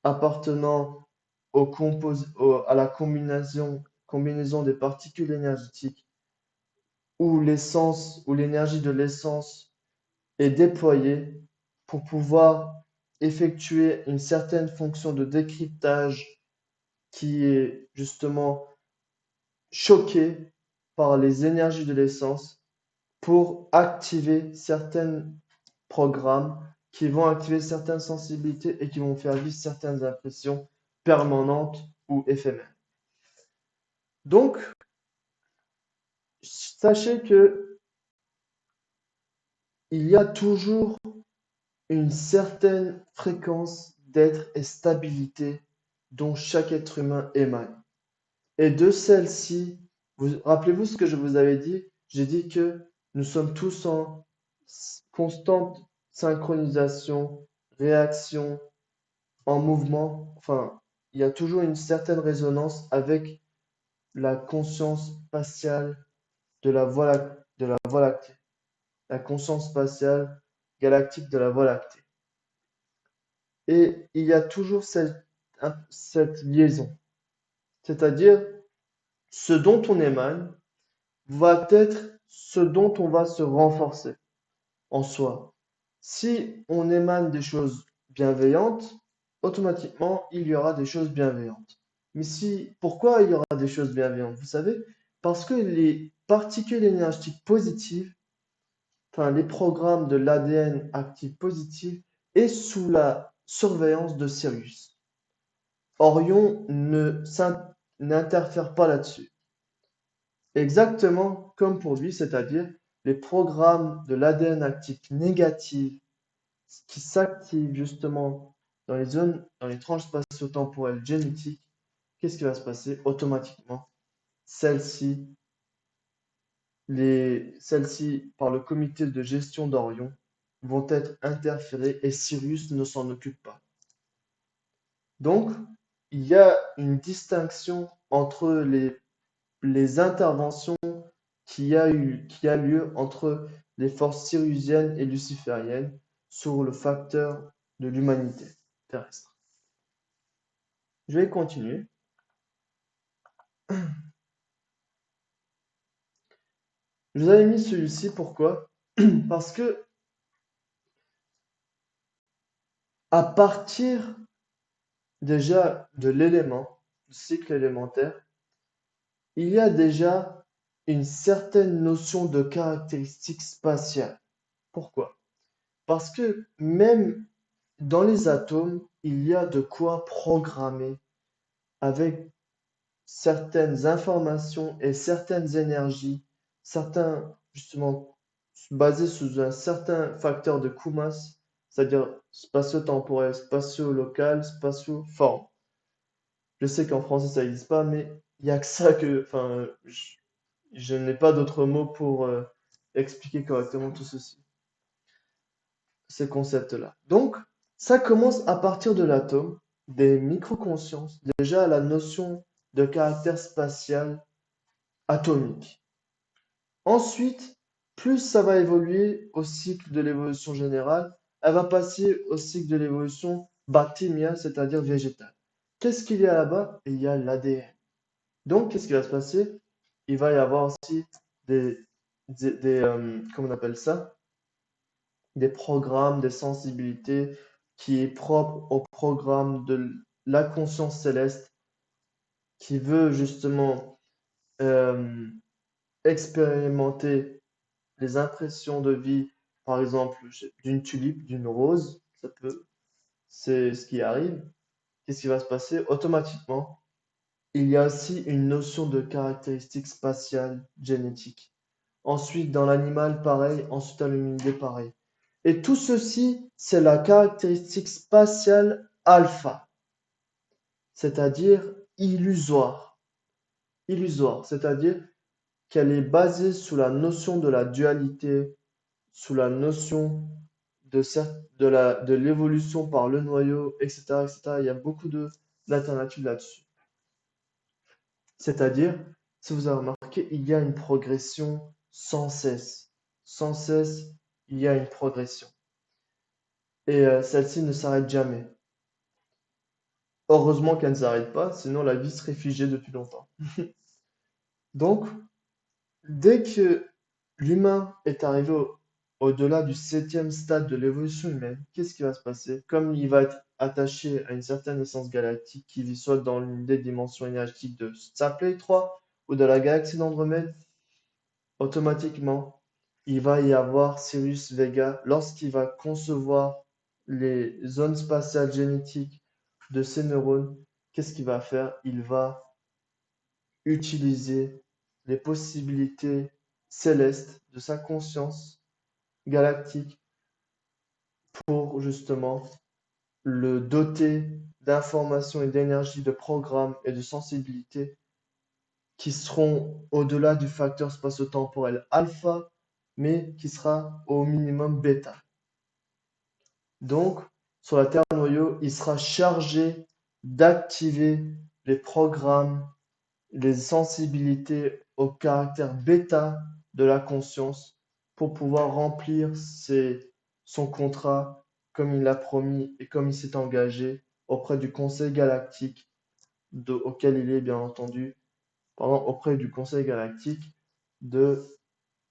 appartenant à la combinaison des particules énergétiques où l'essence, où l'énergie de l'essence est déployée pour pouvoir effectuer une certaine fonction de décryptage qui est justement choquée par les énergies de l'essence pour activer certains programmes qui vont activer certaines sensibilités et qui vont faire vivre certaines impressions permanentes ou éphémères. Donc, sachez que il y a toujours une certaine fréquence d'être et stabilité dont chaque être humain émane. Et de celle-ci, Rappelez-vous ce que je vous avais dit? J'ai dit que nous sommes tous en constante synchronisation, réaction, en mouvement. Enfin, il y a toujours une certaine résonance avec la conscience spatiale de la Voie lactée. La conscience spatiale galactique de la Voie lactée. Et il y a toujours cette liaison. C'est-à-dire, ce dont on émane va être ce dont on va se renforcer en soi. Si on émane des choses bienveillantes, automatiquement, il y aura des choses bienveillantes. Mais pourquoi il y aura des choses bienveillantes? Vous savez, parce que les particules énergétiques positives, enfin les programmes de l'ADN actif positif, est sous la surveillance de Sirius. Orion n'interfère pas là-dessus. Exactement comme pour lui, c'est-à-dire les programmes de l'ADN actif négatif qui s'activent justement dans les tranches spatio-temporelles génétiques, qu'est-ce qui va se passer? Automatiquement, celles-ci, celles-ci, par le comité de gestion d'Orion, vont être interférées et Sirius ne s'en occupe pas. Donc, il y a une distinction entre les interventions qui a lieu entre les forces syriusiennes et lucifériennes sur le facteur de l'humanité terrestre. Je vais continuer. Je vous avais mis celui-ci, pourquoi? Parce que à partir déjà de l'élément, du cycle élémentaire, il y a déjà une certaine notion de caractéristique spatiale. Pourquoi? Parce que même dans les atomes, il y a de quoi programmer avec certaines informations et certaines énergies, certains, justement, basés sous un certain facteur de Kumas, c'est-à-dire spatio-temporel, spatio-local, spatio-forme. Je sais qu'en français ça n'existe pas, mais il n'y a que ça que, enfin, je n'ai pas d'autres mots pour expliquer correctement tout ceci, ces concepts-là. Donc, ça commence à partir de l'atome, des microconsciences, déjà la notion de caractère spatial atomique. Ensuite, plus ça va évoluer au cycle de l'évolution générale, elle va passer au cycle de l'évolution bactérienne, c'est-à-dire végétale. Qu'est-ce qu'il y a là-bas? Il y a l'ADN. Donc, qu'est-ce qui va se passer? Il va y avoir aussi comment on appelle ça? Des programmes, des sensibilités qui est propre au programme de la conscience céleste qui veut justement euh, expérimenter les impressions de vie, par exemple, d'une tulipe, d'une rose, c'est ce qui arrive. Qu'est-ce qui va se passer? Automatiquement, il y a aussi une notion de caractéristique spatiale génétique. Ensuite, dans l'animal, pareil. Ensuite, dans l'humanité, pareil. Et tout ceci, c'est la caractéristique spatiale alpha, c'est-à-dire illusoire. Illusoire, c'est-à-dire qu'elle est basée sous la notion de la dualité, sous la notion de l'évolution par le noyau, etc., etc. Il y a beaucoup d'alternatives là-dessus. C'est-à-dire, si vous avez remarqué, il y a une progression sans cesse. Sans cesse, il y a une progression. Et celle-ci ne s'arrête jamais. Heureusement qu'elle ne s'arrête pas, sinon la vie serait figée depuis longtemps. Donc, dès que l'humain est arrivé au-delà du 7e stade de l'évolution humaine, qu'est-ce qui va se passer? Comme il va être attaché à une certaine essence galactique qui vit soit dans l'une des dimensions énergétiques de sa Play 3 ou de la galaxie d'Andromède, automatiquement, il va y avoir Sirius Vega lorsqu'il va concevoir les zones spatiales génétiques de ses neurones. Qu'est-ce qu'il va faire? Il va utiliser les possibilités célestes de sa conscience galactique pour justement le doter d'informations et d'énergie, de programmes et de sensibilité qui seront au-delà du facteur spatio-temporel alpha, mais qui sera au minimum bêta. Donc, sur la Terre noyau, il sera chargé d'activer les programmes, les sensibilités au caractère bêta de la conscience pour pouvoir remplir son contrat comme il l'a promis et comme il s'est engagé auprès du Conseil galactique, auquel il est bien entendu, auprès du Conseil galactique de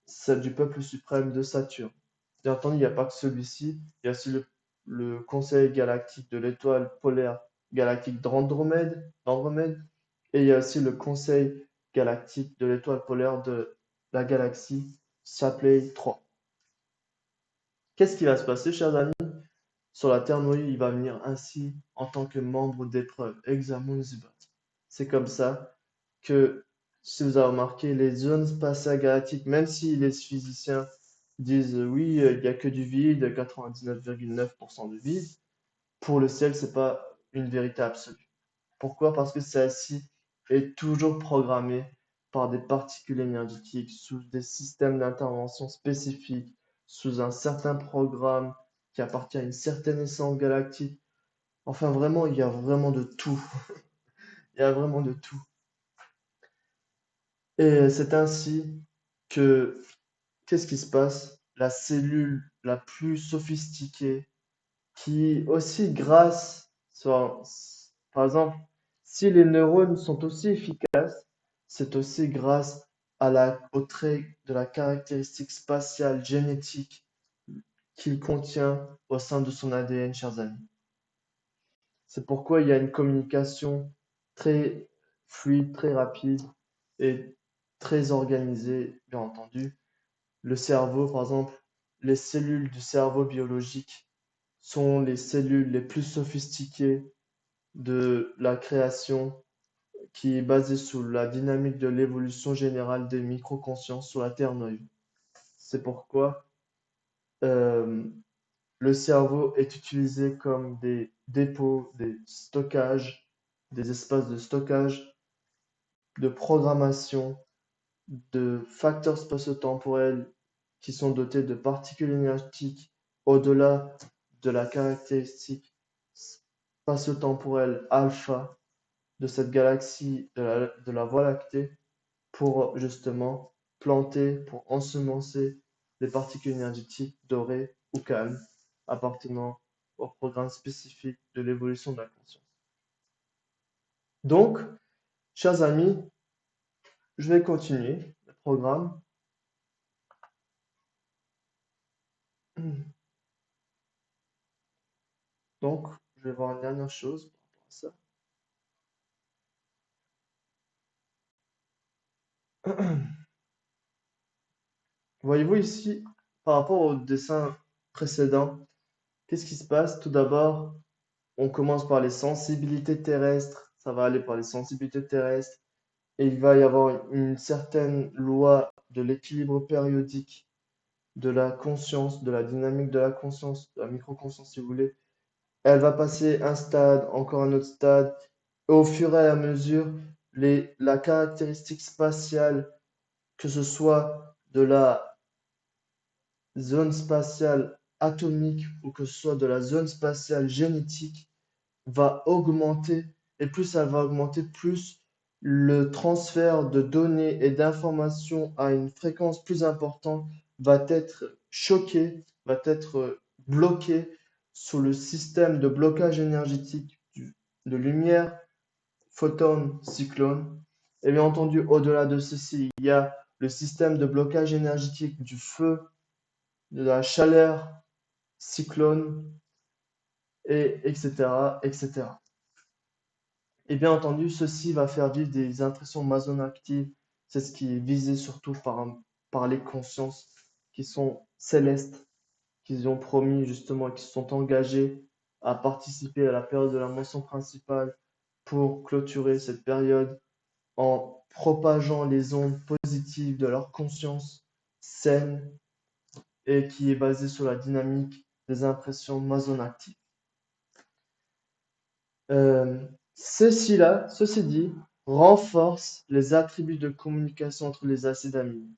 celle du peuple suprême de Saturne. Bien entendu, il n'y a pas que celui-ci, il y a aussi le Conseil galactique de l'étoile polaire galactique d'Andromède, et il y a aussi le Conseil galactique de l'étoile polaire de la galaxie Shapley 3. Qu'est-ce qui va se passer, chers amis? Sur la Terre noyau, il va venir ainsi en tant que membre d'épreuve, Examunzibat. C'est comme ça que, si vous avez remarqué, les zones spatiales galactiques, même si les physiciens disent oui, il n'y a que du vide, 99,9% de vide, pour le ciel, c'est pas une vérité absolue. Pourquoi? Parce que celle-ci est toujours programmée par des particules énergétiques sous des systèmes d'intervention spécifiques, sous un certain programme qui appartient à une certaine essence galactique. Enfin, vraiment, il y a vraiment de tout. Il y a vraiment de tout. Et c'est ainsi que, qu'est-ce qui se passe? La cellule la plus sophistiquée, qui aussi par exemple, si les neurones sont aussi efficaces, c'est aussi grâce au trait de la caractéristique spatiale génétique qu'il contient au sein de son ADN, chers amis. C'est pourquoi il y a une communication très fluide, très rapide et très organisée, bien entendu. Le cerveau, par exemple, les cellules du cerveau biologique sont les cellules les plus sophistiquées de la création, qui est basée sur la dynamique de l'évolution générale des microconsciences sur la Terre noyau. C'est pourquoi euh, le cerveau est utilisé comme des dépôts, des stockages, des espaces de stockage, de programmation, de facteurs spatio-temporels qui sont dotés de particules énergétiques au-delà de la caractéristique spatio-temporelle alpha de cette galaxie de la Voie lactée pour justement planter, pour ensemencer des particules énergétiques dorées ou calmes appartenant au programme spécifique de l'évolution de la conscience. Donc, chers amis, je vais continuer le programme. Donc, je vais voir une dernière chose par rapport à ça. Voyez-vous ici, par rapport au dessin précédent, qu'est-ce qui se passe? Tout d'abord, on commence par les sensibilités terrestres, ça va aller par les sensibilités terrestres, et il va y avoir une certaine loi de l'équilibre périodique de la conscience, de la dynamique de la conscience, de la microconscience si vous voulez. Elle va passer un stade, encore un autre stade, et au fur et à mesure, la caractéristique spatiale, que ce soit de la zone spatiale atomique ou que ce soit de la zone spatiale génétique, va augmenter, et plus elle va augmenter, plus le transfert de données et d'informations à une fréquence plus importante va être choqué, va être bloqué sous le système de blocage énergétique de lumière, photon, cyclone. Et bien entendu, au-delà de ceci, il y a le système de blocage énergétique du feu, de la chaleur, cyclone, et etc., etc. Et bien entendu, ceci va faire vivre des impressions masono-actives. C'est ce qui est visé surtout par les consciences qui sont célestes, qui ont promis justement, qui se sont engagés à participer à la période de la moisson principale pour clôturer cette période en propageant les ondes positives de leur conscience saine et qui est basée sur la dynamique des impressions masono-actives. Ceci dit, renforce les attributs de communication entre les acides aminés.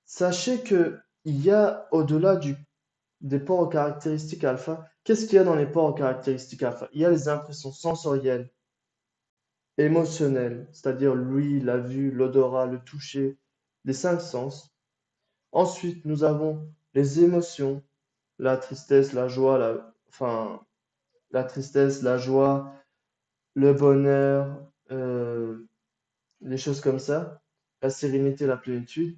Sachez que il y a au-delà des pores aux caractéristiques alpha, qu'est-ce qu'il y a dans les pores aux caractéristiques alpha? Il y a les impressions sensorielles, émotionnelles, c'est-à-dire l'ouïe, la vue, l'odorat, le toucher, les cinq sens. Ensuite, nous avons les émotions, la tristesse, la joie, la tristesse, la joie, le bonheur, les choses comme ça, la sérénité, la plénitude.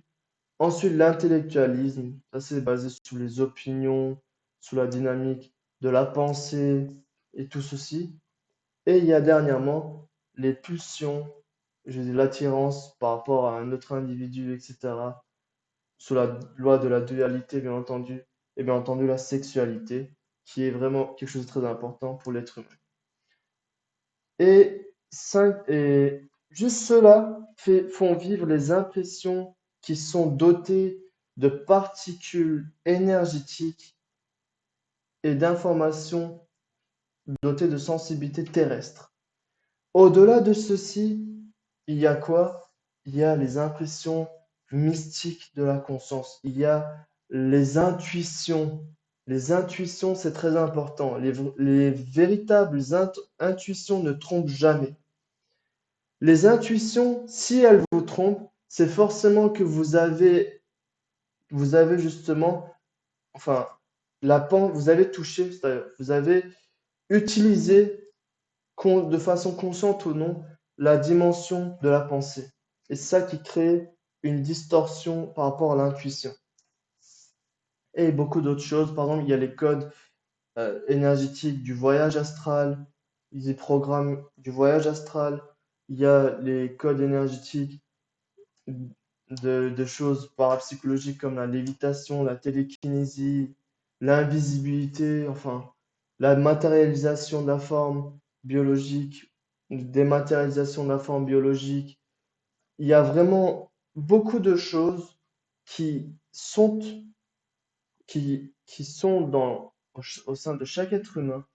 Ensuite, l'intellectualisme, ça c'est basé sur les opinions, sur la dynamique de la pensée et tout ceci. Et il y a dernièrement les pulsions, je veux dire, l'attirance par rapport à un autre individu, etc. Sous la loi de la dualité, bien entendu, et bien entendu la sexualité, qui est vraiment quelque chose de très important pour l'être humain. Et juste cela font vivre les impressions qui sont dotées de particules énergétiques et d'informations dotées de sensibilité terrestre. Au-delà de ceci, il y a quoi? Il y a les impressions mystiques de la conscience. Il y a les intuitions. Les intuitions, c'est très important. Les véritables intuitions ne trompent jamais. Les intuitions, si elles vous trompent, c'est forcément que vous avez justement, enfin, vous avez touché, c'est-à-dire vous avez utilisé de façon consciente ou non la dimension de la pensée. Et c'est ça qui crée une distorsion par rapport à l'intuition. Et beaucoup d'autres choses. Par exemple, il y a les codes énergétiques du voyage astral, les programmes du voyage astral. Il y a les codes énergétiques de choses parapsychologiques comme la lévitation, la télékinésie, l'invisibilité, enfin, la matérialisation de la forme biologique, dématérialisation de la forme biologique. Il y a vraiment beaucoup de choses qui sont, qui sont au sein de chaque être humain,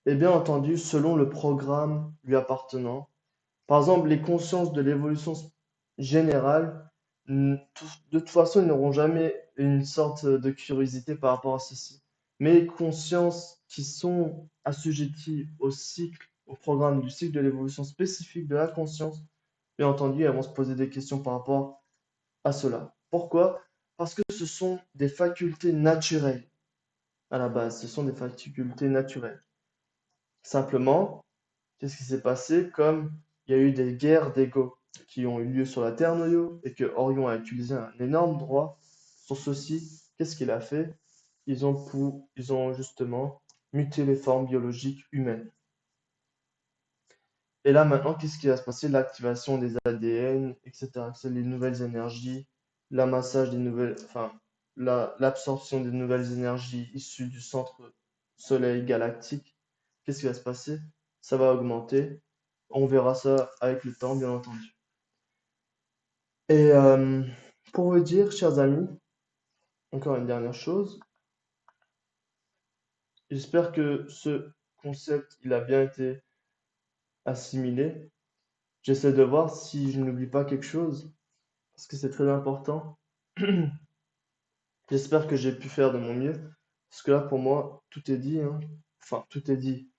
et bien entendu, selon le programme lui appartenant. Par exemple, les consciences de l'évolution générale, de toute façon, ils n'auront jamais une sorte de curiosité par rapport à ceci. Mais les consciences qui sont assujetties au cycle, au programme du cycle de l'évolution spécifique de la conscience, bien entendu, elles vont se poser des questions par rapport à cela. Pourquoi? Parce que ce sont des facultés naturelles à la base, ce sont des facultés naturelles. Simplement, qu'est-ce qui s'est passé? Comme il y a eu des guerres d'ego qui ont eu lieu sur la Terre Noyo et que Orion a utilisé un énorme droit sur ceci, qu'est-ce qu'il a fait? Ils ont justement muté les formes biologiques humaines. Et là maintenant, qu'est-ce qui va se passer? L'activation des ADN, etc. C'est les nouvelles énergies, l'amassage des nouvelles, enfin, l'absorption des nouvelles énergies issues du centre Soleil galactique. Qu'est-ce qui va se passer? Ça va augmenter. On verra ça avec le temps, bien entendu. Et pour vous dire, chers amis, encore une dernière chose, j'espère que ce concept, il a bien été assimilé. J'essaie de voir si je n'oublie pas quelque chose, parce que c'est très important. J'espère que j'ai pu faire de mon mieux, parce que là, pour moi, tout est dit, hein. Enfin, tout est dit.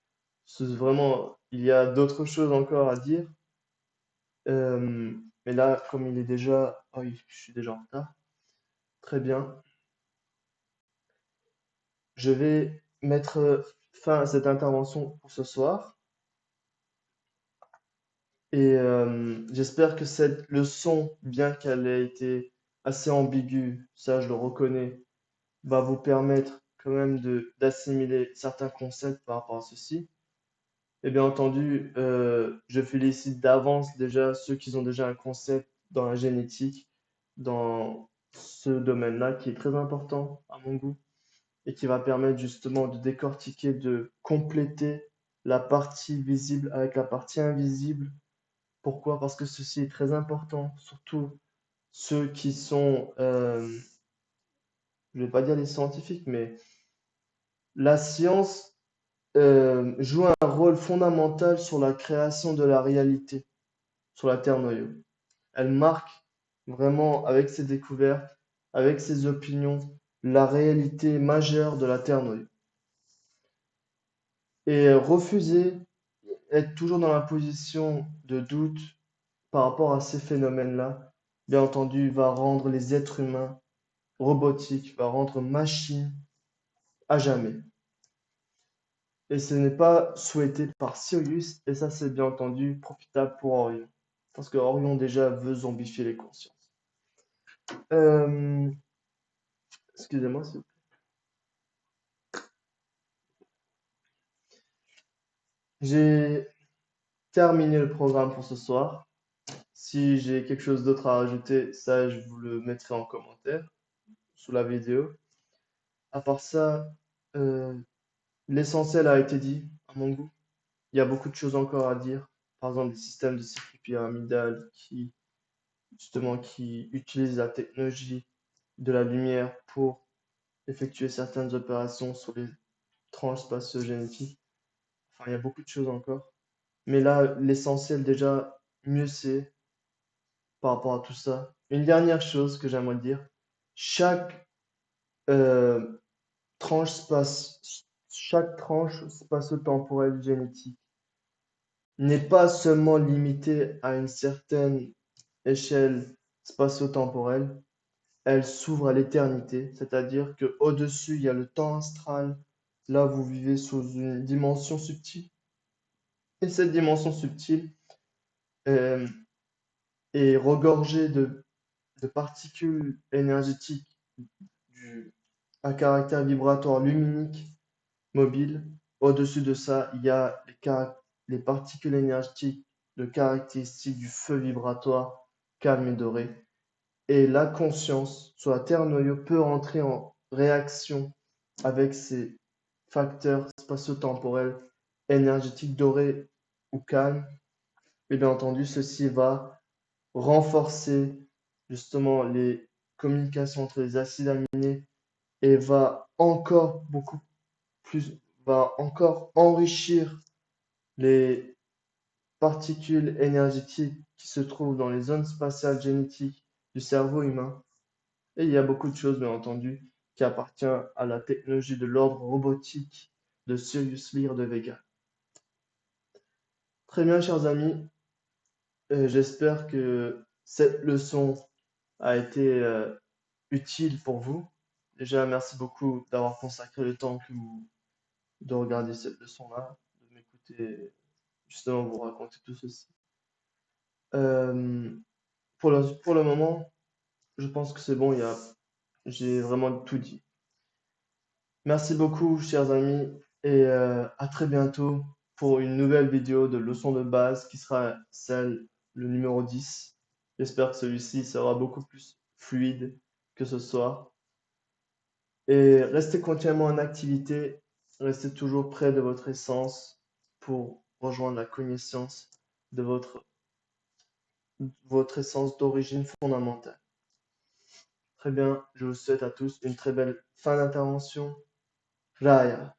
C'est vraiment, il y a d'autres choses encore à dire. Mais là, comme il est déjà... Oh oui, je suis déjà en retard. Très bien. Je vais mettre fin à cette intervention pour ce soir. Et j'espère que cette leçon, bien qu'elle ait été assez ambiguë, ça je le reconnais, va vous permettre quand même d'assimiler certains concepts par rapport à ceci. Et bien entendu, je félicite d'avance déjà ceux qui ont déjà un concept dans la génétique, dans ce domaine-là qui est très important à mon goût et qui va permettre justement de décortiquer, de compléter la partie visible avec la partie invisible. Pourquoi? Parce que ceci est très important, surtout ceux qui sont, je ne vais pas dire les scientifiques, mais la science joue un rôle fondamental sur la création de la réalité. sur la Terre-noyau. Elle marque vraiment, avec ses découvertes, avec ses opinions, la réalité majeure de la Terre-noyau. Et refuser, être toujours dans la position de doute par rapport à ces phénomènes-là, bien entendu, va rendre les êtres humains robotiques, va rendre machines à jamais. Et ce n'est pas souhaité par Sirius, et ça c'est bien entendu profitable pour Orion. Parce que Orion déjà veut zombifier les consciences. Euh, Excusez-moi, s'il vous plaît. J'ai terminé le programme pour ce soir. Si j'ai quelque chose d'autre à rajouter, ça je vous le mettrai en commentaire sous la vidéo. À part ça, euh, l'essentiel a été dit à mon goût. Il y a beaucoup de choses encore à dire. Par exemple, des systèmes de circuit pyramidal qui utilisent la technologie de la lumière pour effectuer certaines opérations sur les tranches spatio-génétiques. Enfin, il y a beaucoup de choses encore. Mais là, l'essentiel déjà, mieux c'est par rapport à tout ça. Une dernière chose que j'aimerais dire, chaque euh, chaque tranche spatio-temporelle génétique n'est pas seulement limitée à une certaine échelle spatio-temporelle, elle s'ouvre à l'éternité, c'est-à-dire que au-dessus, il y a le temps astral. Là, vous vivez sous une dimension subtile. Et cette dimension subtile euh, est regorgée de particules énergétiques à caractère vibratoire luminique mobile. Au-dessus de ça, il y a les particules énergétiques de caractéristiques du feu vibratoire calme et doré. Et la conscience sur la Terre-noyau peut entrer en réaction avec ces facteurs spatio-temporels énergétiques dorés ou calmes. Et bien entendu, ceci va renforcer justement les communications entre les acides aminés et va encore enrichir les particules énergétiques qui se trouvent dans les zones spatiales génétiques du cerveau humain. Et il y a beaucoup de choses, bien entendu, qui appartiennent à la technologie de l'ordre robotique de Sirius Lyre de Vega. Très bien, chers amis, j'espère que cette leçon a été utile pour vous. Déjà, merci beaucoup d'avoir consacré le temps de regarder cette leçon-là, de m'écouter justement vous raconter tout ceci. Euh, pour le moment, je pense que c'est bon, j'ai vraiment tout dit. Merci beaucoup, chers amis, et à très bientôt pour une nouvelle vidéo de leçon de base qui sera le numéro 10. J'espère que celui-ci sera beaucoup plus fluide que ce soir. Et restez continuellement en activité, restez toujours près de votre essence pour rejoindre la connaissance de votre essence d'origine fondamentale. Très bien, je vous souhaite à tous une très belle fin d'intervention. Raya.